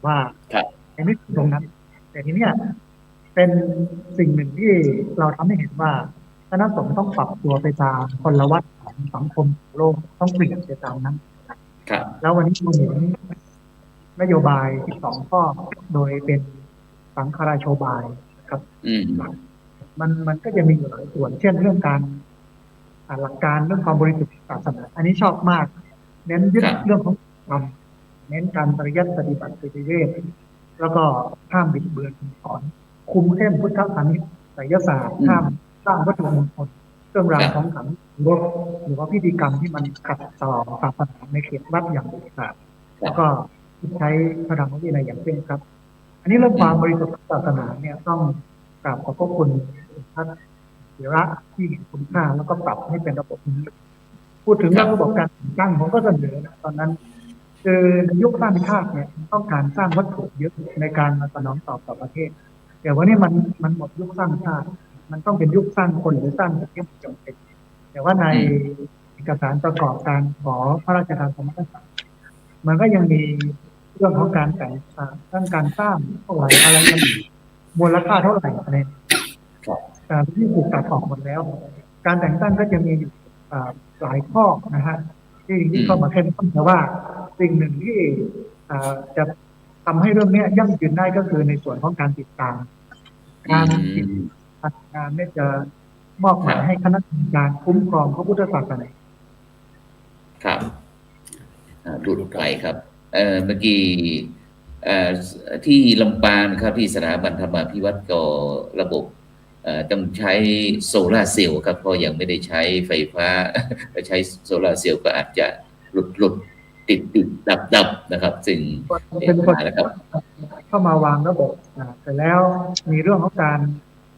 S5: ว่าไอ้ไม่ตรงนั้นแต่ทีเนี้ยเป็นสิ่งหนึ่งที่เราทำให้เห็นว่าคณะสงฆ์ต้องปรับตัวไปตามพลวัตของสังคมโลกต้องเปลี่ยนไปตามนั้นแล้ววันนี้เราเห็นนโยบาย12ข้อโดยเป็นสังฆราชบายครับมันก็จะมีอยู่หลายส่วนเช่นเรื่องการหลักการเรื่องความบริสุทธิ์ศาสนาอันนี้ชอบมากเน้นยึดเรื่องของธรรมเน้นการปฏิยัติปฏิบัติปฏิเวทแล้วก็ห้ามบิดเบือนสอนคุมเข้มพุทธพาณิชย์ไสยศาสตร์ห้ามสร้างวัตถุมงคลเครื่องรางของขลังรถหรือว่าพิธีกรรมที่มันขัดต่อศาสนาในเขตวัดอย่างเด็ดขาดแล้วก็ใช้พระธรรมวินัยอย่างเคร่งครัดอันนี้เรื่องความบริสุทธิ์ศาสนาเนี่ยต้องกราบขอบพระคุณท่านเถระที่เห็นคุณค่าแล้วก็ปรับให้เป็นระบบนี้ พูดถึงเรื่องระบบการตั้งผมก็เสนอนะตอนนั้นคือในยุคสร้างชาติเนี่ยต้องการสร้างวัตถุเยอะในการมาสนองตอบต่อประเทศแต่วันนี้มันหมดยุคสร้างชาติมันต้องเป็นยุคสร้างคนหรือสร้างประเทศจำเป็นแต่ว่าในเอกสารประกอบการขอพระราชทานสมรสมันก็ยังมีเรื่องของการแต่งการสร้างเท่าไหร่อะไรกันมูลค่าเท่าไหร่อะไรแต่ที่ถูกตัดออกหมดแล้วการแต่งตั้งก็จะมีอยู่หลายข้อนะฮะที่เข้ามาเข้มข้นแต่ว่าสิ่งหนึ่งที่จะทำให้เรื่องนี้ยั่งยืนได้ก็คือในส่วนของการติดตามการงานเนี่ยจะมอบหมายให้คณะกรรมการคุ้มครองพระพุทธศาสนา
S3: ครับดูไปครับเมื่อกี้ที่ลำปางครับที่สถาบันธรรมาภิวัตรก็ระบบต้องใช้โซลาร์เซลล์ครับเพราะยังไม่ได้ใช้ไฟฟ้าใช้โซลาร์เซลล์ก็อาจจะหลุดติดดับนะครับซึ่ง
S5: เป็นคนนะครับเข้ามาวางระบบแต่แล้วมีเรื่องของการ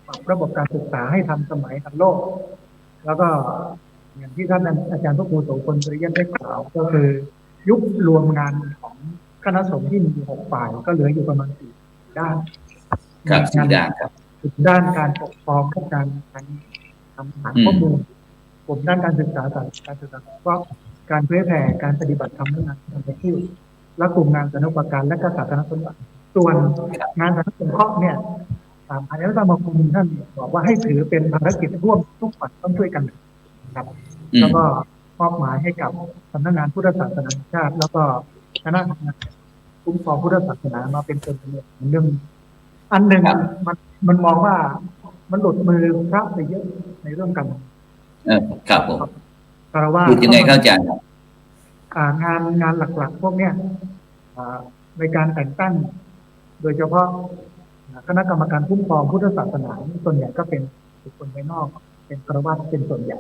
S5: ปรับระบบการศึกษาให้ทันสมัยทันโลกแล้วก็อย่างที่ท่านอาจารย์พระครูโสพลปริยัติได้กล่าวก็คือยุครวมงานของคณะสงฆ์ที่มี6 ฝ่ายก็เหลืออยู่ประมาณ4 ด้าน
S3: ครับ4 ด้านครับ
S5: ด้านการปกครองการทำฐานข้อมูลกลุ่มด้านการศึกษาก็การเผยแผ่การปฏิบัติธรรมและงานทางประเทศและกลุ่มงานสาธารณประการและก็ศาสนสมบัติส่วนงานสาธารณสงเคราะห์เนี่ยอาจารย์สมาคมท่านบอกว่าให้ถือเป็นภารกิจร่วมทุกฝ่ายต้องช่วยกันครับแล้วก็มอบหมายให้กับสำนักงานพุทธศาสนาแห่งชาติแล้วก็คณะคุ้มครองพุทธศาสนามาเป็นตัวเรื่องอันหนึ่งมันมองว่ามันหลุดมือพระไปเยอะในเรื่องกัน
S3: ครับผม
S5: แต่ว่า
S3: ยังไงเข้าใจ
S5: งานหลักๆพวกเนี้ยในการแต่งตั้งโดยเฉพาะคณะกรรมการคุ้มครองพุทธศาสนาส่วนใหญ่ก็เป็นบุคคลภายนอกเป็นฆราวาสเป็นส่วนใหญ่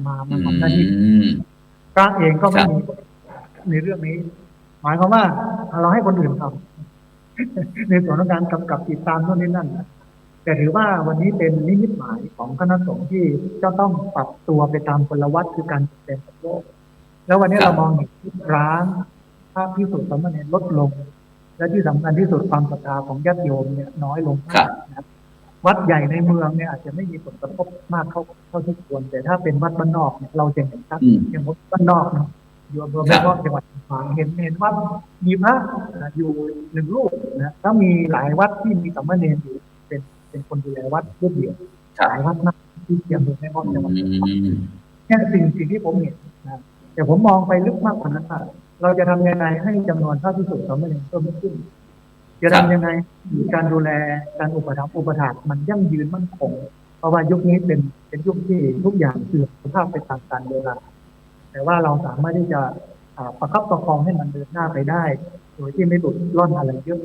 S5: มาทำหน้าที่พระเองก็ไม่มีในเรื่องนี้หมายความว่าเราให้คนอื่นทำในส่วนของการกำกับติดตามโน่นนี่นั่นแต่ถือว่าวันนี้เป็นนิมิตหมายของคณะสงฆ์ที่จะต้องปรับตัวไปตามพลวัตคือการเปลี่ยนแปลงของโลกแล้ววันนี้เรามองเห็นร้างภาพที่สุดสมณเณรลดลงและที่สำคัญที่สุดความศรัทธาของญาติโยมเนี่ยน้อยลงมากนะวัดใหญ่ในเมืองเนี่ยอาจจะไม่มีผลกระทบมากเท่าที่ควรแต่ถ้าเป็นวัดบ้านนอกเนี่ยเราจะเห็นชัดอย่างวัดบ้านนอกเนาะอยู่อำเภอแม่สอดจังหวัดลำปางเห็นวัดมีพระอยู่1 รูปนะถ้ามีหลายวัดที่มีสามเณรอยู่เป็นคนดูแลวัดรูปเดียวหลายวัดมากที่อำเภอแม่สอดจังหวัดลำปางเนี่ยสิ่งที่ผมเห็นนะแต่ผมมองไปลึกมากกว่านั้นค่ะเราจะทำยังไงให้จำนวนพระภิกษุสามเณรเพิ่มขึ้นจะทำยังไงการดูแลการอุปถัมภ์อุปถากมันยั่งยืนมั่นคงเพราะว่ายุคนี้เป็นยุคที่ทุกอย่างเสื่อมสภาพไปตามกาลเวลาแต่ว่าเราสามารถที่จะประคับประคองให้มันเดินหน้าไปได้โดยที่ไม่หลุดล่อนอะไรเยอะ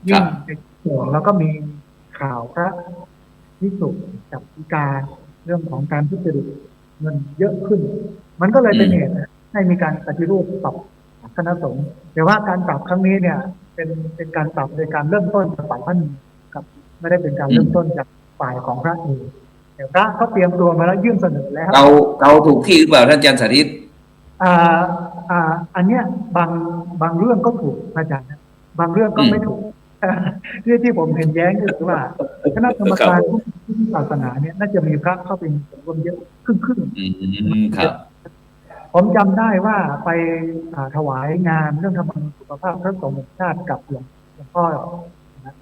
S5: ยิ่งในส่วนแล้วก็มีข่าวพระภิกษุจับการเรื่องของการทุจริตเงินเยอะขึ้นมันก็เลยเป็นเหตุให้มีการปฏิรูปปรับคณะสงฆ์แต่ว่าการปรับครั้งนี้เนี่ยเป็นการปรับโดยการเริ่มต้นจากฝ่ายท่านกับไม่ได้เป็นการเริ่มต้นจากฝ่ายของพระเองแต่พระเขาเตรียมตัวมาแล้วยื่นเสนอแล้ว
S3: เราถูกที่หรือเปล่าท่านอาจารย์สาธิต
S5: อันเนี้ยบางเรื่องก็ถูกอาจารย์บางเรื่องก็ไม่ถูกที่ผมเห็นแย้งก็คือว่าคณะกรรมการผู้ศาสนาเนี่ยน่าจะมีพระเข้าไปมีส่วนร่วมเยอะครึ่ง
S3: ครับ
S5: ผมจำได้ว่าไปถวายงานเรื่องธรรมนูญสุขภาพพระสงฆ์แห่งชาติกับหลวงพ่อ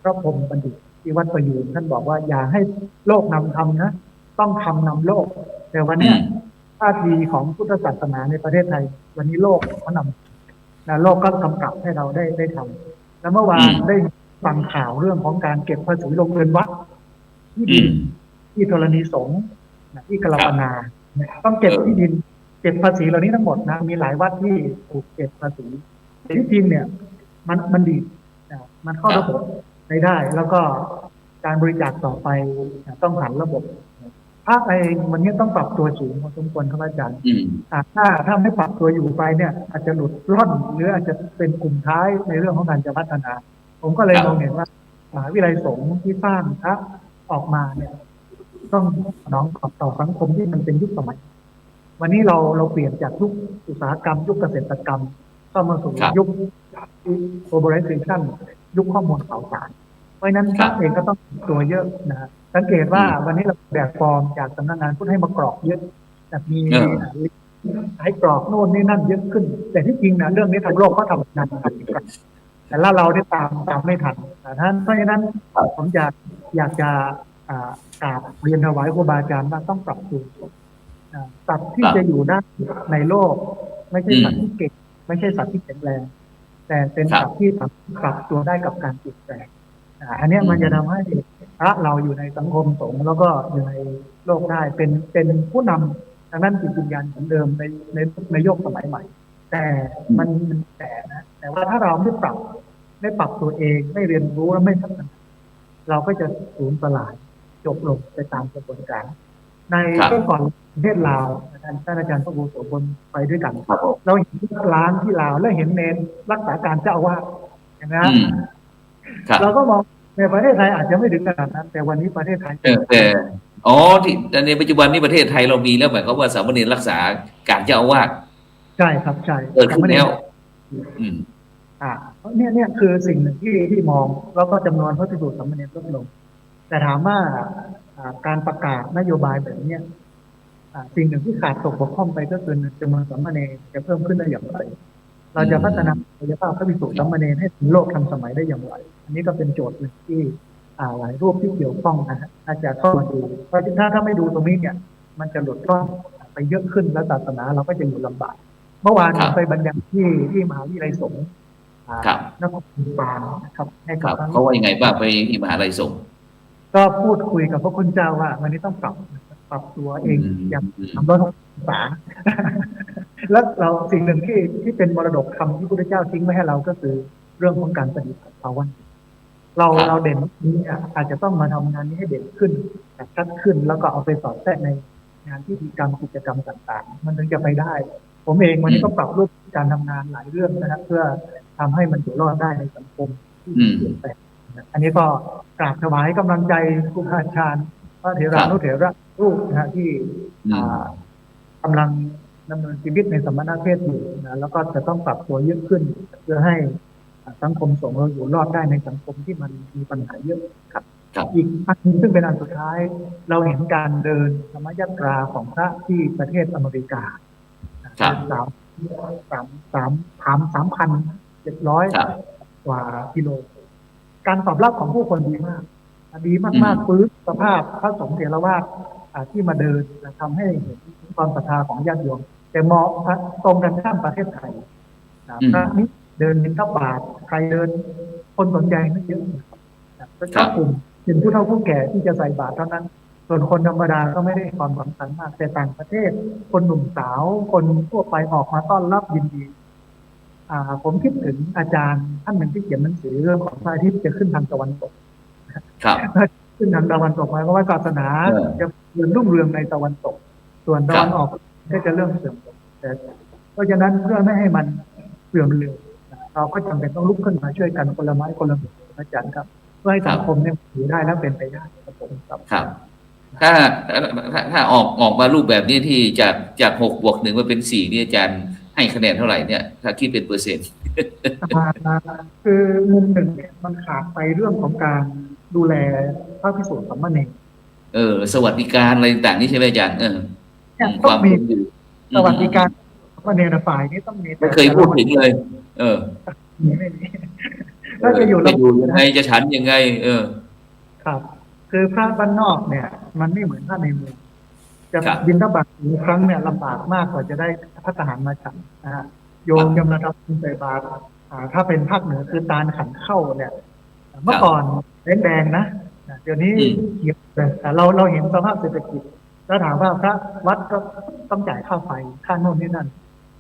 S5: พระพรหมบัณฑิตที่วัดประยูรท่านบอกว่าอย่าให้โลกนำทำนะต้องทำนำโลกแต่วันนี้ท่าทีของพุทธศาสนาในประเทศไทยวันนี้โลกเขานำโลกก็กำกับให้เราได้ทำแล้วเมื่อวานได้ฟังข่าวเรื่องของการเก็บภาษีลงเงินวัดที่ดินที่ธรณีสงฆ์ที่กลปนาต้องเก็บที่ดินเก็บภาษีเหล่านี้ทั้งหมดนะมีหลายวัดที่ถูกเก็บภาษีแต่ที่จริงเนี่ยมันดีมันเข้าระบบได้แล้วก็การบริจาคต่อไปต้องผ่านระบบภาคเองวันนี้ต้องปรับตัวสูงพอสมควรครับอาจารย์ถ้าไม่ปรับตัวอยู่ไปเนี่ยอาจจะหลุดร่อนหรืออาจจะเป็นกลุ่มท้ายในเรื่องของการจะพัฒนาผมก็เลยมองเห็นว่ามหาวิทยาลัยสงฆ์ที่สร้างพระออกมาเนี่ยต้องน้องตอบต่อสังคมที่มันเป็นยุคสมัย วันนี้เราเปลี่ยนจากยุคอุตสาหกรรมยุคเกษตรกรรมเข้ามาสู่ยุค globalization ยุคข้อมูลข่าวสารเพราะฉะนั้นพระเองก็ต้องตัวเยอะนะสังเกตว่าวันนี้เราแบบฟอร์มจากสำนักงานพุทธให้มากรอกเยอะแบบมีให้กรอกโน่นนี่นั่นเยอะขึ้นแต่ที่จริงนะเรื่องนี้ทางโลกก็ทำงานกันแต่ละเราได้ตามไม่ทันเพราะฉะนั้นผมอยากจะกราบเรียนถวายครูบาอาจารย์ว่าต้องปรับตัวสัตว์ที่จะอยู่ได้ในโลกไม่ใช่สัตว์ที่เก่งไม่ใช่สัตว์ที่แข็งแรงแต่เป็นสัตว์ที่ปรับตัวได้กับการเปลี่ยนแปลงอันนี้มันจะทำให้พระเราอยู่ในสังคมสงฆ์แล้วก็อยู่ในโลกได้เป็นผู้นำทางด้านจิตวิญญาณเหมือนเดิมในโลกสมัยใหม่แต่มันแต่ว่าถ้าเราไม่ปรับตัวเองไม่เรียนรู้และไม่พัฒนาเราก็จะสูญสลายจบลงไปตามกระบวนการในเมื่อก่อนประเทศลาวท่านอาจารย์พระครูโสพลไปด้วยกันเราเห็นร้านที่ลาวแล้วเห็นเนนรักษาการเจ้าอาวาสอย่างนั้นเราก็มองในประเทศไทยอาจจะไม่ถึงขนาดนั้นแต่วันนี้ประเทศไทย
S3: แต่ที่ในปัจจุบันนี้ประเทศไทยเรามีแล้วหมายความว่าสามเณรรักษาการเจ้าอาวาส
S5: ใช่ครับใช่
S3: เกิดขึ้นแล้ว
S5: เนี่ยคือสิ่งหนึ่งที่มองแล้วก็จำนวนพระภิกษุสามเณรลดลงแต่ถามว่าการประกาศนโยบายแบบนี้สิ่งหนึ่งที่ขาดตกบกพร่องไปก็คือจำนวนสามเณรจะเพิ่มขึ้นได้อย่างไรเราจะพัฒนาศักยภาพพระภิกษุสามเณรให้ถึงโลกทันสมัยได้อย่างไรอันนี้ก็เป็นโจทย์หนึ่งที่หลายรูปที่เกี่ยวข้องนะฮะอาจจะเข้ามาดูเพราะถ้าไม่ดูตรงนี้เนี่ยมันจะหลุดร่อนไปเยอะขึ้นแล้วศาสนาเราก็จะอยู่ลำบากเมื่อวานไปบรรยายที่มหาวิทยาลัยสงฆ์นครปฐมนะครับให้กับ
S3: เขาว่ายังไงบ้างไปที่มหาวิทยาลัยสงฆ์
S5: ก็พูดคุยกับพระคุณเจ้าว่าวันนี้ต้องปรับตัวเองอย่าง360 องศาแล้วเราสิ่งหนึ่งที่เป็นมรดกธรรมที่พระพุทธเจ้าทิ้งไว้ให้เราก็คือเรื่องของการปฏิบัติภาวนาเราเด่นนี้อาจจะต้องมาทำงานนี้ให้เด่นขึ้นชัดขึ้นแล้วก็เอาไปสอดแทรกในงานพิธีกรรมกิจกรรมต่างๆมันถึงจะไปได้ผมเองวันนี้ก็ปรับรูปการทำงานหลายเรื่องนะครับเพื่อทำให้มันอยู่รอดได้ในสังคมที่เปลี่ยนแปลงอันนี้ก็กราบถวายกำลังใจครูบาอาจารย์พระเถรานุเถระรูปนะที่กำลังดำเนินชีวิตในสมณเพศอยู่นะแล้วก็จะต้องปรับตัวเยอะขึ้นเพื่อให้สังคมสงฆ์เราอยู่รอดได้ในสังคมที่มันมีปัญหาเยอะครับอีกอันนึงซึ่งเป็นอันสุดท้ายเราเห็นการเดินธรรมยตราของพระที่ประเทศอเมริกา3,700 กว่ากิโลการตอบรับของผู้คนดีมากฟื้นสภาพพระสงฆ์เถรวาทที่มาเดินทำให้เห็นความศรัทธาของญาติโยมแต่เหมาะตรงกันข้ามประเทศไทยพระนี้เดินบิณฑบาตใครเดินคนสนใจไม่เยอะก็ชอบกลุ่มเป็นผู้เฒ่าผู้แก่ที่จะใส่บาตรเท่านั้นส่วนคนธรรมดาก็ไม่ได้ความสำคัญมากแต่ต่างประเทศคนหนุ่มสาวคนทั่วไปออกมาต้อนรับยินดีผมคิดถึงอาจารย์ท่านหนึ่งที่เขียนหนังสือเรื่องของพระอาทิตย์จะขึ้นทางตะวันตกขึ้นทางตะวันตกหมายความว่าศาสนาจะรุ่งเรืองในตะวันตกส่วนตะวันออกก็จะเริ่มเสื่อมแต่เพราะฉะนั้นเพื่อไม่ให้มันเสื่อมเร็วเราก็จำเป็นต้องลุกขึ้นมาช่วยกันคนละไม้คนละมืออาจารย์ครับเพื่อให้สังคมเนี่ยอยู่ได้แล้วเป็นไปได้ครับผม
S3: ครับถ้าออกมารูปแบบนี้ที่จาก6+1มาเป็น4นี่อาจารย์ให้คะแนนเท่าไหร่เนี่ยถ้าคิดเป็นเปอร์เซ็นต์
S5: คือมุมหนึ่งมันขาดไปเรื่องของการดูแลพระภิกษุสามเณร
S3: สวัสดิการอะไรต่างๆนี่ใช่ไหมอาจารย์
S5: ความมีสวัสดิการสามเณรฝ่ายนี้ต้องมี
S3: ไม่เคยพูดถึงเลย
S5: ไม่มีแล้วจะอยู่
S3: ยังไงจะฉันยังไง
S5: ครับคือพระบ้านนอกเนี่ยมันไม่เหมือนพระในเมืองจะบิณฑบาตครั้งเนี่ยลำบากมากกว่าจะได้พระทหารมาฉันนะฮะโยมยมระดับใส่บาตรถ้าเป็นภาคเหนือคือตาลขันเข้าเนี่ยเมื่อก่อนแดงๆนะเดี๋ยวนี้เขียวเลยแต่เราเห็นสภาพเศรษฐกิจแล้วถามว่าพระวัดก็ต้องจ่ายค่าไฟค่าโน่นนี่นั่น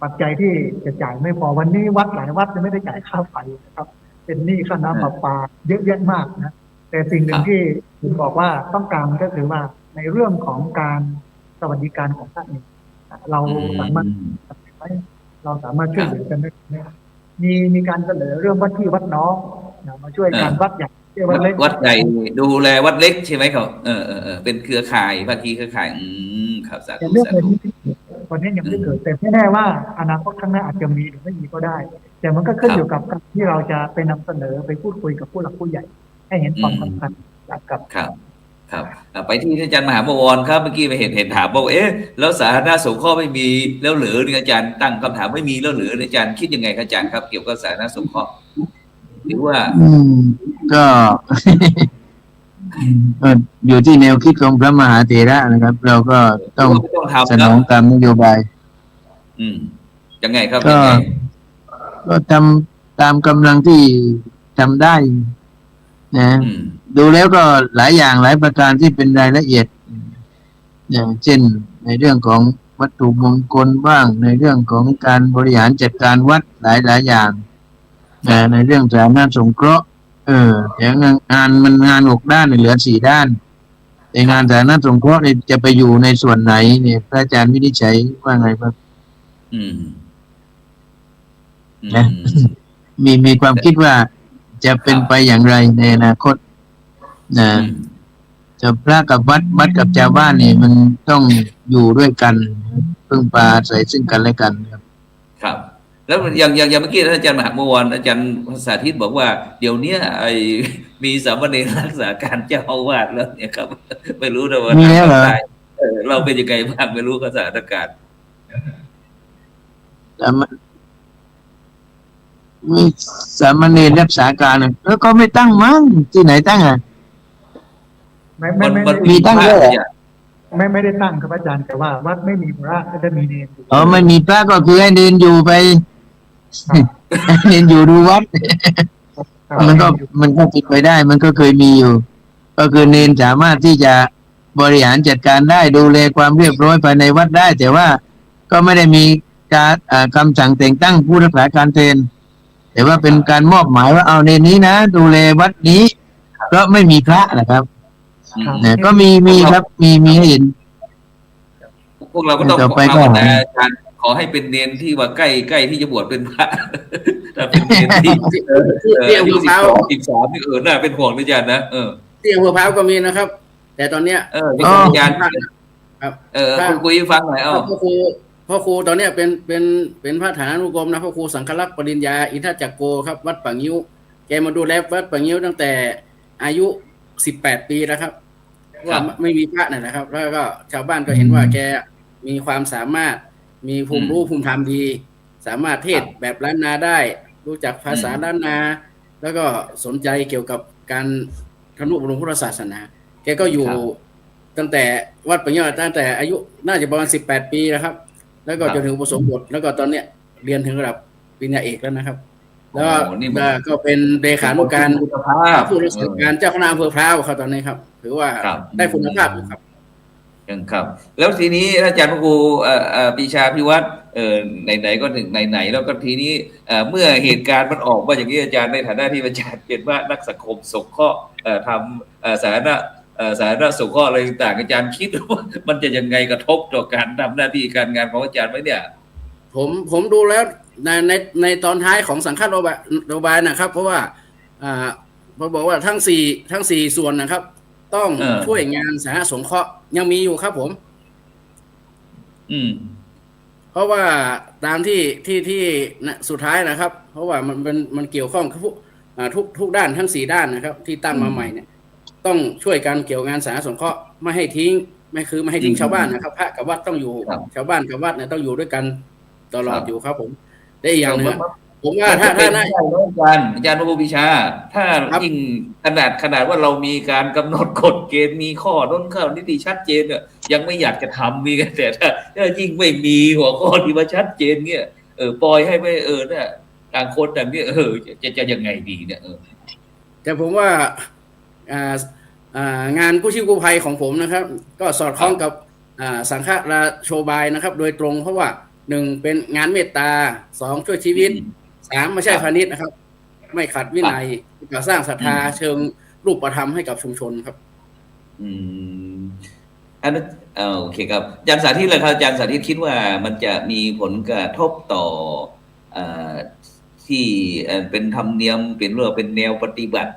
S5: ปัจจัยที่จะจ่ายไม่พอวันนี้วัดหลายวัดจะไม่ได้จ่ายค่าไฟนะครับเป็นหนี้ค่าน้ำประปาเยอะแยะมากนะแต่สิ่งหนึ่งที่ผมบอกว่าต้องการก็คือว่าในเรื่องของการสวัสดิการของพระเองเราสามารถช่วยเหลือกันได้มีการเสนอเรื่องวัดพี่วัดน้องมาช่วยกันวัดใหญ่
S3: วัดใหญ่ดูแลวัดเล็กใช่ไหมเขาเป็นเครือข่ายภาคีเครือข่ายครับ
S5: เรื่องนี้ ตอนนี้ยังไม่เกิดแต่ไม่แน่ว่าอนาคตข้างหน้าอาจจะมีหรือไม่มีก็ได้ แต่มันก็ขึ้นอยู่กับการที่เราจะไปนำเสนอไปพูดคุยกับผู้หลักผู้ใหญ่ ให้เห็นความสำคัญกับ
S3: ครับไปที่อาจารย์มหาบวรครับเมื่อกี้ไปเห็นถามบอกแล้วสาธารณสงเคราะห์ไม่มีแล้วหรืออาจารย์ตั้งคำถามไม่มีแล้วหรืออาจารย์คิดยังไงครับอาจารย์ครับเกี่ยวกับสาธารณสงเคราะห์หรือว่า
S6: ก็ อยู่ที่แนวคิดของพระมหาเถระนะครับ เราก็ต้องสนองตามนโยบาย
S3: ยังไงครับ
S6: ก็ทำตามกำลังที่ทำได้นะดูแล้วก็หลายอย่างหลายประการที่เป็นรายละเอียด อย่างเช่นในเรื่องของวัตถุมงคลบ้างในเรื่องของการบริหารจัดการวัดหลายอย่างในเรื่องสาธารณสงเคราะห์อย่างงานมันงาน6 ด้านเหลือ4 ด้านแต่งานสาธารณสงเคราะห์เนี่ยจะไปอยู่ในส่วนไหนเนี่ยพระอาจารย์วินิจฉัยว่าไงบ้างนะมีความคิดว่าจะเป็นไปอย่างไรในอนาคตนะจะพระกับวัดกับชาวบ้านเนี่ยมันต้องอยู่ด้วยกันพึ่งพาอาศัยซึ่งกันและกันครับ
S3: แล้วอย่างเมื่อกี้อาจารย์มหาเมื่อวานอาจารย์สาธิตบอกว่าเดี๋ยวนี้มีสามเณรรักษาการเจ้าอาวาสแล้วเนี่ยครับไม่รู้นะว่า
S6: มีแล้วเหรอ
S3: เราเป็นยังไงบ้างไม่รู้สถานการณ์
S6: มีสามเณรรักษาการแล้วก็ไม่ตั้งมั้งที่ไหนตั้ง
S5: ไม่
S6: มีตั้งด้วย
S5: ไม่ได้ตั้งครับอาจารย์แต่ว่าวัดไม่มีพระก็จะมีเนร
S6: ไม่มีพระก็คือให้เนรอยู่ไปเนรอยู่ดูวัดมันก็ปิดไปได้มันก็เคยมีอยู่ก็คือเนรสามารถที่จะบริหารจัดการได้ดูแลความเรียบร้อยภายในวัดได้แต่ว่าก็ไม่ได้มีการคำสั่งแต่งตั้งผู้รักษาการแทนแต่ว่าเป็นการมอบหมายว่าเอาเนรนี้นะดูแลวัดนี้เพราะไม่มีพระนะครับเนี่ยก็มีครับมีให้เห็น
S3: พวกเราก็ต้องขอให้เป็นเนรที่ว่าใกล้ที่จะบวชเป็นพระถ้าเป็นเนรที่อายุ13นี่น่าเป็นห่วงอาจารย์นะ
S4: ที่อำเภอพร้าวก็มีนะครับ แต่ตอนเนี้ย
S3: อาจารย์ครับคุยฟังหน่อย
S4: พ่อครูตอนเนี้ยเป็นพระฐานุกรมนะพ่อครูสังฆลักษณ์ปริญญาอินทจักโกครับวัดป่างิ้วแกมาดูแลวัดป่างิ้วตั้งแต่อายุ18 ปีแล้วครับว่าไม่มีพระนะครับแล้วก็ชาวบ้านก็เห็นว่าแกมีความสามารถมีภูมิรู้ภูมิธรรมดีสามารถเทศแบบล้านนาได้รู้จักภาษาล้านนาแล้วก็สนใจเกี่ยวกับการทำนุบำรุงพุทธศาสนาแกก็อยู่ตั้งแต่วัดป่างิ้วตั้งแต่อายุน่าจะประมาณ18 ปีนะครับแล้วก็จนถึงอุปสมบทแล้วก็ตอนเนี้ยเรียนถึงระดับปริญญาเอกแล้วนะครับแล้วก็เป็นเลขานุการผู้รักษาการเจ้าคณะอำเภอพร้าวครับตอนนี้ครับถือว่าได้คุณภาพอยู่ครับ
S3: ครับแล้วทีนี้อาจารย์พระครูปรีชาภิวัฒน์ไหนก็ถึงไหนแล้วก็ทีนี้เมื่อเหตุการณ์มันออกมาอย่างนี้อาจารย์ในฐานะที่อาจารย์เป็นว่านักสังคมสงเคราะห์ทำสาธารณสงเคราะห์อะไรต่างอาจารย์คิดว่ามันจะยังไงกระทบต่อการทำหน้าที่การงานของอาจารย์ไหมเนี่ย
S4: ผมดูแล้วในตอนท้ายของสังฆนโยบายนะครับเพราะว่าพอบอกว่าทั้งสี่ส่วนนะครับต้องช่วยงานสาธารณสงเคราะห์ยังมีอยู่ครับผมเพราะว่าตามที่สุดท้ายนะครับเพราะว่ามันเกี่ยวข้องกับทุกด้านทั้ง4 ด้านนะครับที่ตั้งมาใหม่เนี่ยต้องช่วยกันเกี่ยวงานสาธารณสงเคราะห์ไม่ให้ทิ้งไม่ให้ทิ้งชาวบ้านนะครับพระกับวัดต้องอยู่ชาวบ้านกับวัดเนี่ยต้องอยู่ด้วยกันตลอดอยู่ครับผมได้อย่างนึงผมว่าถ้าอาจ
S3: ารย์พระครูปรีชาถ้ายิ่งขนาดว่าเรามีการกำหนดกฎเกณฑ์มีข้อน้นข้อนิติชัดเจนเนี่ยยังไม่อยากจะทำมีกันแต่ถ้ายิ่งไม่มีหัวข้อที่มาชัดเจนเนี่ยปล่อยให้ไม่เนี่ยต่างคนต่างเนี่ยจะยังไงดีเนี่ย
S4: แต่ผมว่างานกู้ชีพกู้ภัยของผมนะครับก็สอดคล้องกับสังฆราโชบายนะครับโดยตรงเพราะว่า1เป็นงานเมตตา2ช่วยชีวิต3ไม่ใช่พาณิชย์นะครับไม่ขัดวินัยจะสร้างศรัทธาเชิงรูปธรรมให้กับชุมชนครับ
S3: อันนั้นโอเคครับอาจารย์สาธิตเลยครับอาจารย์สาธิตคิดว่ามันจะมีผลกระทบต่อ ที่เป็นธรรมเนียมเป็นเรื่องเป็นแนวปฏิบัติ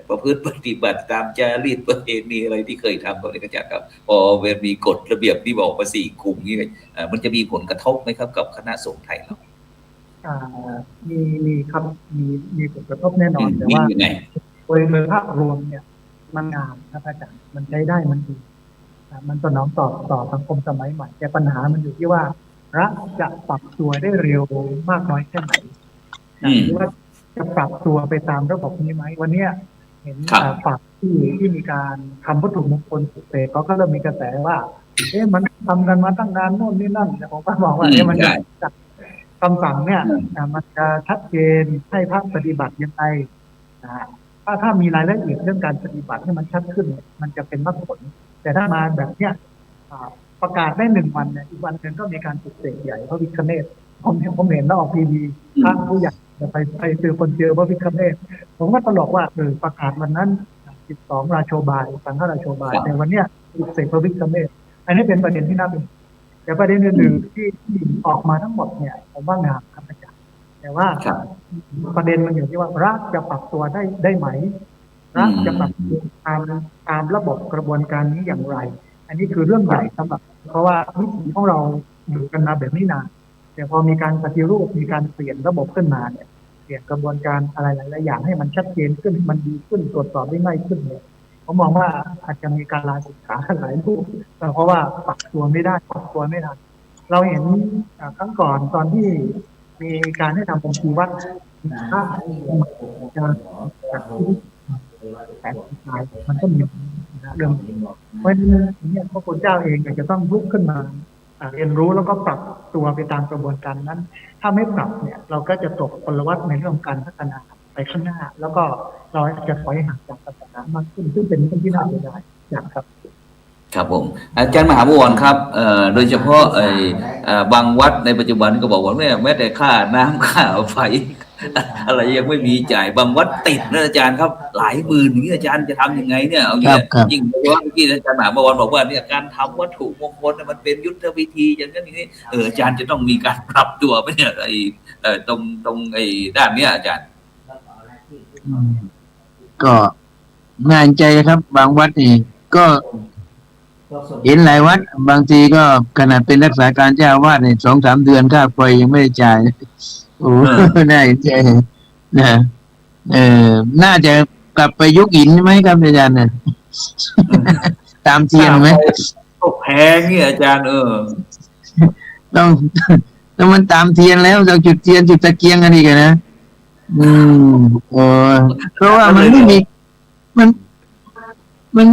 S3: ประพฤติปฏิบัติตามจารีตประเพณีอะไรที่เคยทำกับอาจารย์ครับพอมีกฎระเบียบที่บอกมา4 กลุ่มนี้มันจะมีผลกระทบไหมครับกับคณะสงฆ์ไทยเรา
S5: มีครับมีผลกระทบแน่นอนแต่ว่าโดยภาพรวมเนี่ยมันงามครับอาจารย์มันใช้ได้มันดีมันสนองต่อสังคมสมัยใหม่แต่ปัญหามันอยู่ที่ว่ารัฐจะปรับตัวได้เร็วมากน้อยแค่ไหนหรือว่าจะปรับตัวไปตามระบบนี้ไหมวันนี้เห็นฝั่งที่มีการทำวัตถุมงคลปลุกเสกเขาก็เริ่มมีกระแสว่ามันทำกันมาตั้งนานโน่นนี่นั่นแต่ผมก็มองว่ามันจะคำสั่งเนี่ยมันจะชัดเจนให้ภาคปฏิบัติยังไงถ้ามีรายละเอียดเรื่องการปฏิบัติให้มันชัดขึ้นมันจะเป็นมรรคผลแต่ถ้ามาแบบเนี้ยประกาศได้1 วันเนี่ยอีกวันนึงก็มีการปลุกเสกใหญ่พระวิคเนศผมเห็นแล้วออกทีวีท่านผู้ใหญ่ไปเจอคนเจอพระวิคเนศผมก็ตลกว่าประกาศวันนั้น12 ราโชบายสังฆราโชบายแต่วันเนี้ยปลุกเสกพระวิคเนศอันนี้เป็นประเด็นที่น่าเป็นแต่ประเด็นอื่นๆที่ออกมาทั้งหมดเนี่ยผมว่างามครับอาจารย์แต่ว่าประเด็นมันอยู่ที่ว่ารัฐจะปรับตัวได้ไหมรัฐจะปรับตัวตามระบบกระบวนการนี้อย่างไรอันนี้คือเรื่องใหญ่สำหรับเพราะว่าวิถีของเราอยู่กันมาแบบนี้นานแต่พอมีการปฏิรูปมีการเปลี่ยนระบบขึ้นมาเนี่ยเปลี่ยนกระบวนการอะไรหลายๆอย่างให้มันชัดเจนขึ้นมันดีขึ้นตรวจสอบได้ง่ายขึ้นเนี่ยผมมองว่าอาจจะมีการลาศึกษาหลายรูปเพราะว่าปรับตัวไม่ได้ปรับตัวไม่ทันเราเห็นครั้งก่อนตอนที่มีการให้ทำบัญชีวัดถ้าจะแต่สุดท้ายมันก็มีเรื่องเพราะฉะนั้นเนี่ยพระคุณเจ้าเองจะต้องลุกขึ้นมาเรียนรู้แล้วก็ปรับตัวไปตามกระบวนการนั้นถ้าไม่ปรับเนี่ยเราก็จะตกพลวัตในเรื่องการพัฒนาไปข้างหน้าแล้วก็เราจะถอยห่างจากศาสนามากขึ้นซึ่งเป็นเรื่องที่น่าเสียดายอย่างครับ
S3: ครับผมอาจารย์มหาบุญครับโดยเฉพาะบางวัดในปัจจุบันก็บอกว่าเนี่ยแม้แต่ค่าน้ำค่าไฟอะไรยังไม่มีจ่ายบางวัดติดนะอาจารย์ครับหลายหมื่นนี่อาจารย์จะทำยังไงเนี่ยเอาอย่างยิ่งเมื่อกี้อาจารย์มหาบุญบอกว่าเนี่ยการทำวัตถุมงคลมันเป็นยุทธวิธีอย่างนั้นอย่างนี้อาจารย์จะต้องมีการปรับตัวไหมเนี่ยตรงด้านเนี้ยอาจารย์
S6: ก็ง่ายใจครับบางวัดนี่ก็เห็นหลายวัดบางทีก็ขนาดเป็นรักษาการเจ้าวาดเนี่ย2-3 เดือนค่าไฟยังไม่ได้จ่ายโอ้น่าเห็นใจนะน่าจะกลับไปยุคหินไหมครับอาจารย์เนี่ยตามเทียนไหม
S3: แพงเนี่ยอาจารย์
S6: ต้องมันตามเทียนแล้วเราจุดเทียนจุดตะเกียงกันอีกนะเพราะว่ามันไม่มีมัน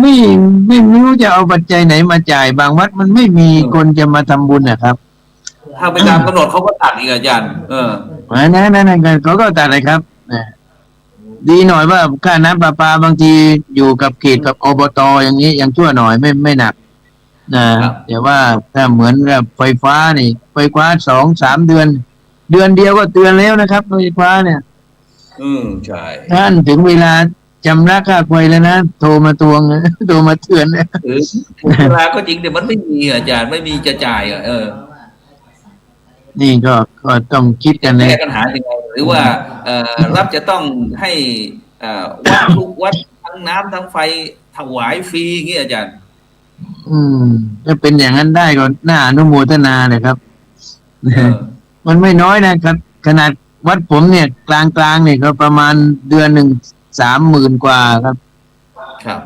S6: ไม่รู้จะเอาปัจจัยไหนมาจ่ายบางวัดมันไม่มีคนจะมาทำบุญนะครับ
S3: ถ้าไปตามกำหนดเขาก็ตัดอีกอาจารย์
S6: นั่นเขาก็ตัดเลยครับดีหน่อยว่าค่าน้ำประปาบางทีอยู่กับเขตกับอบตอย่างนี้ยังชั่วหน่อยไม่หนักแต่ว่าถ้าเหมือนกับไฟฟ้านี่ไฟฟ้า2-3 เดือนเดียวก็เตือนแล้วนะครับไฟฟ้าเนี่ย
S3: ใช่
S6: ท่านถึงเวลาจำราค่าไฟแล้วนะโทรมาทวงโทรมาเตือนนะ
S3: เวลาก็จริงแต่มันไม่มีอาจารย์ไม่มีจะจ่าย
S6: นี่ก็ต้องคิดกัน
S3: แก้ปัญหายังไงหรือว่ารับจะต้องให้วัดทุกวัดทั้งน้ำทั้งไฟถวายฟรีอย่างนี้อาจารย์
S6: ถ้าเป็นอย่างนั้นได้ก็น่าอนุโมทนาเลยครับมันไม่น้อยนะครับขนาดวัดผมเนี่ยกลางเนี่ยก็ประมาณเดือนหนึ่ง30,000 กว่าครับ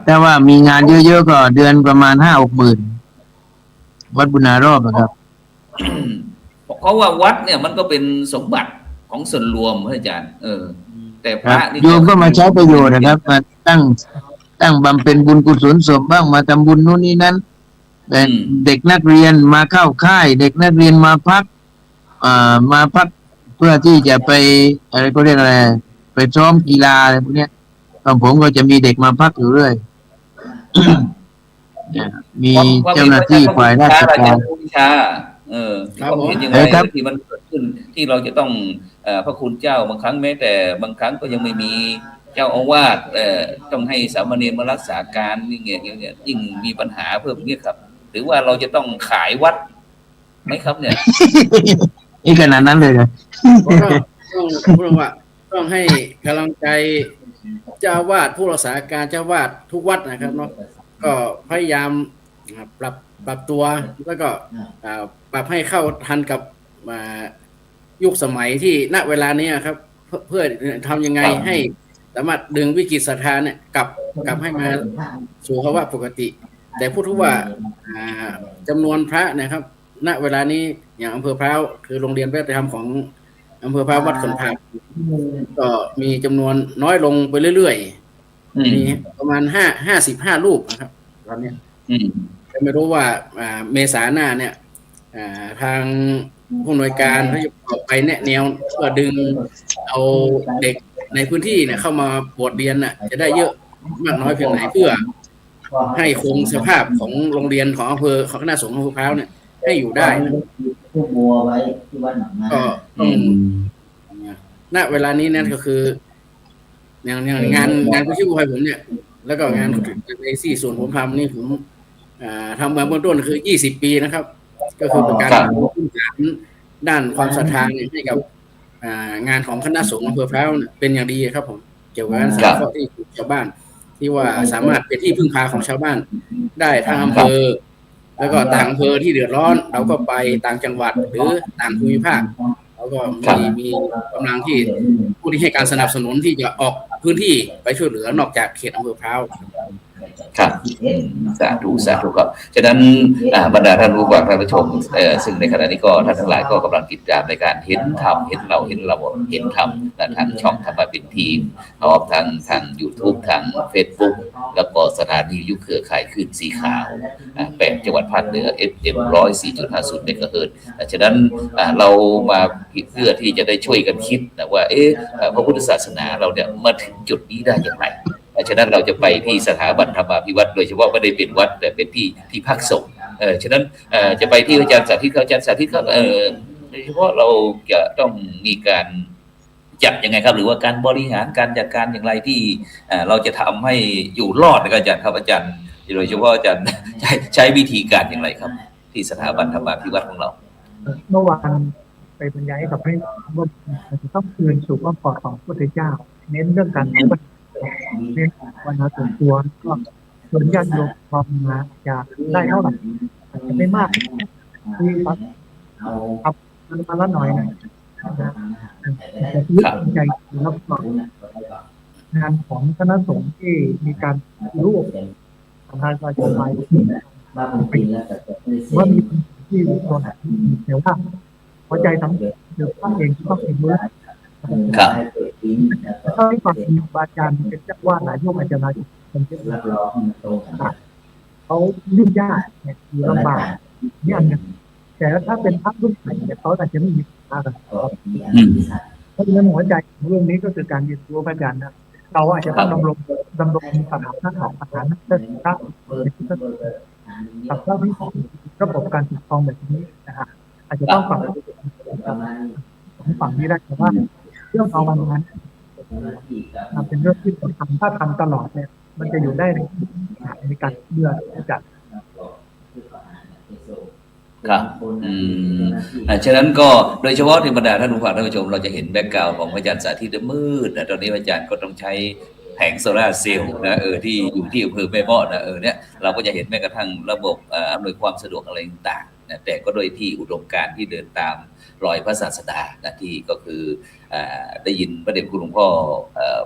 S6: แต่ว่ามีงานเยอะๆก็เดือนประมาณ5-6 หมื่นวัดบุญารอบนะครับ
S3: เพราะว่าวัดเนี่ยมันก็เป็นสมบัติของส่วนรวมอาจารย์แต่พระ
S6: โยมก็มาใช้ประโยชน์นะครับมาตั้งบำเพ็ญบุญกุศลศพบ้างมาทำบุญนู่นนี่นั้นแต่เด็กนักเรียนมาเข้าค่ายเด็กนักเรียนมาพักเพื่อที่จะไปอะไรก็เรียกอะไรไปซ้อมกีฬาอะไรพวกนี้ผมก็จะมีเด็กมาพักอยู่เรื่อยมีเจ้าหน้าที่ฝ่ายราชการ
S3: ผมเห็นยังไงที่มันเกิดขึ้นที่เราจะต้องพระคุณเจ้าบางครั้งแม้แต่บางครั้งก็ยังไม่มีเจ้าอาวาสต้องให้สามเณรมารักษาการนี่เงี้ยยิ่งมีปัญหาเพิ่มเนี่ยครับหรือว่าเราจะต้องขายวัดไหมครับเนี่ย
S6: ขนาดนั้นเลยนะ
S4: ต้องว่า ต้องให้กำลังใจเจ้าวาดผู้รักษาการเจ้าวาดทุกวัดนะครับเนาะก็พยายามปรับตัวแล้วก็ปรับให้เข้าทันกับยุคสมัยที่ณเวลานี้ครับเพื่อทำยังไงให้สามารถดึงวิกฤตศรัทธาเนี่ยกลับให้มาสู่ภาวะปกติ แต่พูดถึงว่าจำนวนพระนะครับณเวลานี้อย่างอำเภอพร้าวคือโรงเรียนวัฒนธรรมของอำเภอพร้าววัดขนพาก็มีจำนวนน้อยลงไปเรื่อยๆมีประมาณ55 รูปนะครับตอนนี้จะไม่รู้ว่าเมษาหน้าเนี่ยทางผู้อำนวยการเขาจะออกไปแนะแนวเพื่อดึงเอาเด็กในพื้นที่เนี่ยเข้ามาบวชเรียนน่ะจะได้เยอะมากน้อยเพียงไหนเพื่อให้คงสภาพของโรงเรียนของอำเภอของคณะสงฆ์อำเภอพร้าวเนี่ยให้อยู่ได้ก็ณเวลานี้นั่นก็คืออย่างงานผู้ช่วยผู้ภัยผมเนี่ยแล้วก็งานในที่ส่วนผมทำนี่ผมทำมาเบื้องต้นคือ20 ปีนะครับก็คือเป็นการพื้นฐานด้านความศรัทธาให้กับงานของคณะสงฆ์อำเภอพร้าวเป็นอย่างดีครับผมเกี่ยวกับการสร้างข้อที่ชาวบ้านที่ว่าสามารถเป็นที่พึ่งพาของชาวบ้านได้ทั้งอำเภอแล้วก็ต่างอำเภอที่เดือดร้อนเราก็ไปต่างจังหวัดหรือต่างภูมิภาคเราก็มีกำลังที่ผู้ที่ให้การสนับสนุนที่จะออกพื้นที่ไปช่วยเหลือนอกจากเขตอำเภอพร้าว
S3: ครับสาธุครับฉะนั้นบรรดาท่านผู้ฟังท่านผู้ชมซึ่งในขณะนี้ก็ท่านทั้งหลายก็กำลังติดตามในการเห็นธรรมเห็นเราเห็นธรรมทางช่องธรรมะเป็นทีมพร้อมทาง YouTube ทาง Facebook แล้วก็สถานียุคเครือข่ายขึ้นสีขาว8จังหวัดภาคเหนือ FM 104.50 เมกะเฮิรตซ์ฉะนั้นเรามาเพื่อที่จะได้ช่วยกันคิดนะว่าพระพุทธศาสนาเราเนี่ยมาถึงจุดนี้ได้อย่างไรฉะนั้นเราจะไปที่สถาบันธรรมาภิวัตรโดยเฉพาะไม่ได้เป็นวัดแต่เป็นที่พักสงฆ์ฉะนั้นจะไปที่อาจารย์สาธิตโดยเฉพาะเราจะต้องมีการจัดยังไงครับหรือว่าการบริหารการจัดการอย่างไรที่เราจะทำให้อยู่รอดนะครับอาจารย์ครับอาจารย์โดยเฉพาะอาจารย์ใช้วิธีการอย่างไรครับที่สถาบันธรรมาภิวัตรของเรา
S5: เมื่อวานไปบรรยายกับให้ว่าจะต้องคืนสู่ความปลอดของพระพุทธเจ้าเน้นเรื่องการเน้นวันละส่วนตัวก็ส่วนญาติโยมพอมาจะได้เท่าไหร่อาจจะไม่มากที่ครับมาละหน่อยนะแต่ที่ใจแล้วก็งานของคณะสงฆ์ที่มีการรูปของทางการจะไปว่ามีที่ตัวไหนเดี๋ยวถ้าหัวใจทั้งเดี๋ยวท่านเองต้องเองด้วย
S3: ครับ
S5: ถ้าให้ฟังอาจารย์เป็นเจ้าว่าหลายโยมอาจารย์เป็นเจ้าเขายุ่งยากเนี่ยอยู่ลำบากเนี่ยแต่ถ้าเป็นพระรุ่นใหม่เนี่ยเขาอาจจะไม่มีปัญหากันเพราะฉะนั้นหัวใจเรื่องนี้ก็คือการเรียนรู้อาจารย์นะเราอาจจะต้องดำรงสถานะของสถานะเป็นพระกับพระวิสุทธิระบบการปกครองแบบนี้นะฮะอาจจะต้องฝั่งนี้ได้แต่ว่าเรื่องเอาวันนั้นเป็นเรื่องที่ทำถ้าทำตลอดเนี่ยมันจะอยู่ได้ในการเลือกจัด
S3: ครับฉะนั้นก็โดยเฉพาะในบรรดาท่านผู้ฟังท่านผู้ชมเราจะเห็นแบ็คกราวด์ของอาจารย์สาธิตมืดนะตอนนี้อาจารย์ก็ต้องใช้แผงโซลาร์เซลล์นะที่อยู่ที่อำเภอแม่เมาะนะเนี่ยเราก็จะเห็นแม้กระทั่งระบบอำนวยความสะดวกอะไรต่างๆนะแต่ก็โดยที่อุดมการณ์ที่เดินตามรอยพระศาสดานะที่ก็คือได้ยินพระเดชคุณหลวงพ่อ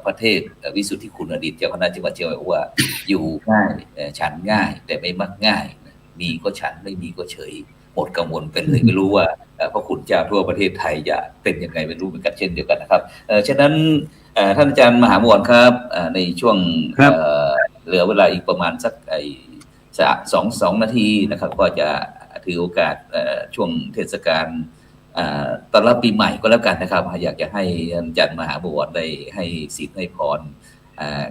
S3: พระเทพวิสุทธิคุณอดีตเจ้าคณะจังหวัดเชียงใหม่ว่าอยู่ง่ายฉันง่ายแต่ไม่มักง่ายมีก็ฉันไม่มีก็เฉยหมดกังวลเป็นเลยไม่รู้ว่าพระคุณเจ้าทั่วประเทศไทยจะเป็นยังไงไม่รู้เหมือนกันเช่นเดียวกันนะครับฉะนั้นท่านอาจารย์มหาบุญครับในช่วงเหลือเวลาอีกประมาณสัก2 นาทีนะครับก็จะถือโอกาสช่วงเทศกาลต้อนรับปีใหม่ก็แล้วกันนะครับอยากจะให้อาจารย์มหาบุญได้ให้ศีลให้พร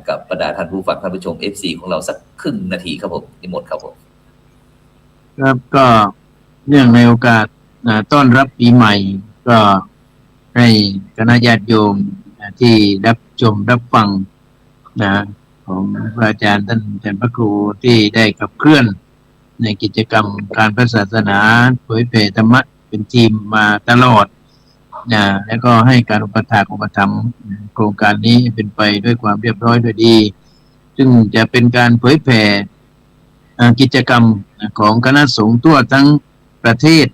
S3: กับบรรดาท่านผู้ฟังท่านผู้ชม FC ของเราสักครึ่งนาทีครับผมนิมนต์ครับผม
S6: ครับก็เนื่องในโอกาสต้อนรับปีใหม่ก็ให้คณะญาติโยมที่รับชมรับฟังของพระอาจารย์ท่านพระครูที่ได้ขับเคลื่อนในกิจกรรมการพระศาสนาเผยแผ่ธรรมะเป็นทีมมาตลอด แล้วก็ให้การอุปถัมภ์โครงการนี้เป็นไปด้วยความเรียบร้อยด้วยดี ซึ่งจะเป็นการเผยแผ่กิจกรรมของคณะสงฆ์ทั่วทั้งประเทศ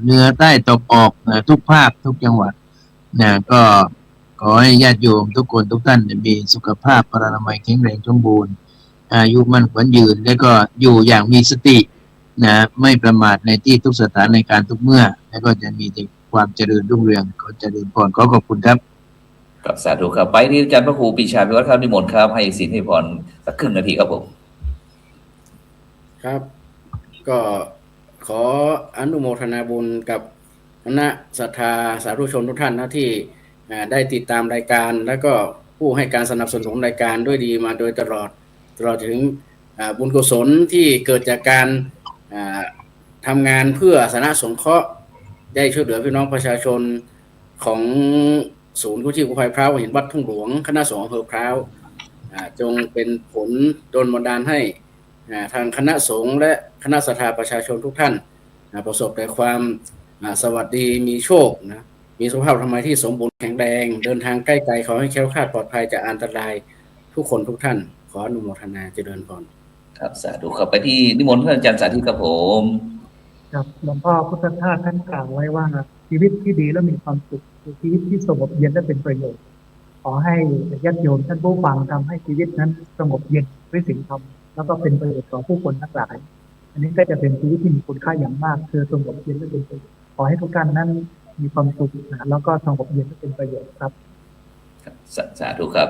S6: เหนือใต้ตะวันออกทุกภาคทุกจังหวัดก็ขอให้ญาติโยมทุกคนทุกท่านมีสุขภาพพลานามัยแข็งแรงสมบูรณ์อายุมั่นขวัญยืนและก็อยู่อย่างมีสติไม่ประมาทในที่ทุกสถานในการทุกเมื่อและก็จะมีแต่ความเจริญรุ่งเรืองขอเจริญพรขอบคุณครับ
S3: ครับสาธุครับไปที่อาจารย์พระครูปรีชาภิวัฒน์ครับนิมนต์ครับให้ศีลให้พรสักครึ่งนาทีครับผม
S4: ครับก็ขออนุโมทนาบุญกับคณะศรัทธาสาธุชนทุกท่านนะที่ได้ติดตามรายการแล้วก็ผู้ให้การสนับสนุนรายการด้วยดีมาโดยตลอดถึงบุญกุศลที่เกิดจากการทำงานเพื่อสาธารณสงเคราะห์ได้ช่วยเหลือพี่น้องประชาชนของศูนย์กู้ชีพกู้ภัยพร้าวเห็นวัดทุ่งหลวงคณะสงฆ์อำเภอพร้าวจงเป็นผลโดนบันดาลให้ทางคณะสงฆ์และคณะศรัทธาประชาชนทุกท่านประสบแต่ความสวัสดีมีโชคนะมีสุขภาพทางกายที่สมบูรณ์แข็งแรงเดินทางใกล้ไกลขอให้แคล้วคลาดปลอดภัยจากอันตรายทุกคนทุกท่านขออนุโมทนาเจริญพร
S3: ครับสาธุครับไปที่นิมนต์ท่านอาจารย์สาธิตครับผม
S5: ครับหลวงพ่อพุทธทาสท่านกล่าวไว้ว่าชีวิตที่ดีและมีความสุขคือชีวิตที่สงบเย็นและเป็นประโยชน์ขอให้ญาติโยมท่านผู้ฟังทำให้ชีวิตนั้นสงบเย็นด้วยศีลธรรมแล้วก็เป็นประโยชน์ต่อผู้คนทั้งหลายอันนี้ก็จะเป็นชีวิตที่มีคุณค่าอย่างมากคือสงบเย็นและเป็นประโยชน์ขอให้ทุกท่านนั้นมีความสุขแล้วก็สงบเย็นและเป็นประโยชน์ครับ
S3: สาธุครับ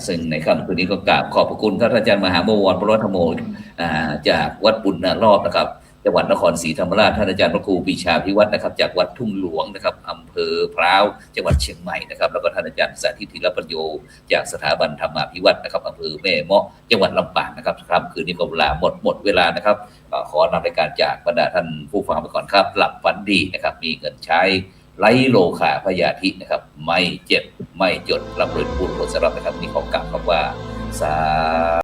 S3: ซึ่งในค่ำคืนนี้ก็กราบขอบพระคุณท่านอาจารย์มหาบวรปรธรรมโมจากวัดปุณณรอบนะครับจังหวัดนครศรีธรรมราชท่านอาจารย์พระครูปรีชาภิวัฒน์นะครับจากวัดทุ่งหลวงนะครับอำเภอพร้าวจังหวัดเชียงใหม่นะครับแล้วก็ท่านอาจารย์สาธิตธีรปัญโยจากสถาบันธรรมาภิวัฒน์นะครับอำเภอแม่เมาะจังหวัดลำปางนะครับครับคืนนี้ก็เวลาหมดเวลานะครับขอนำรายการจากบรรดาท่านผู้ฟังไปก่อนครับหลับฝันดีนะครับมีเงินใช้ไร้โลคาพยาธินะครับไม่เจ็บไม่จดร่ำรวยพูดผลสำหรับนะครับนี่ขอกล่าวคำว่าสา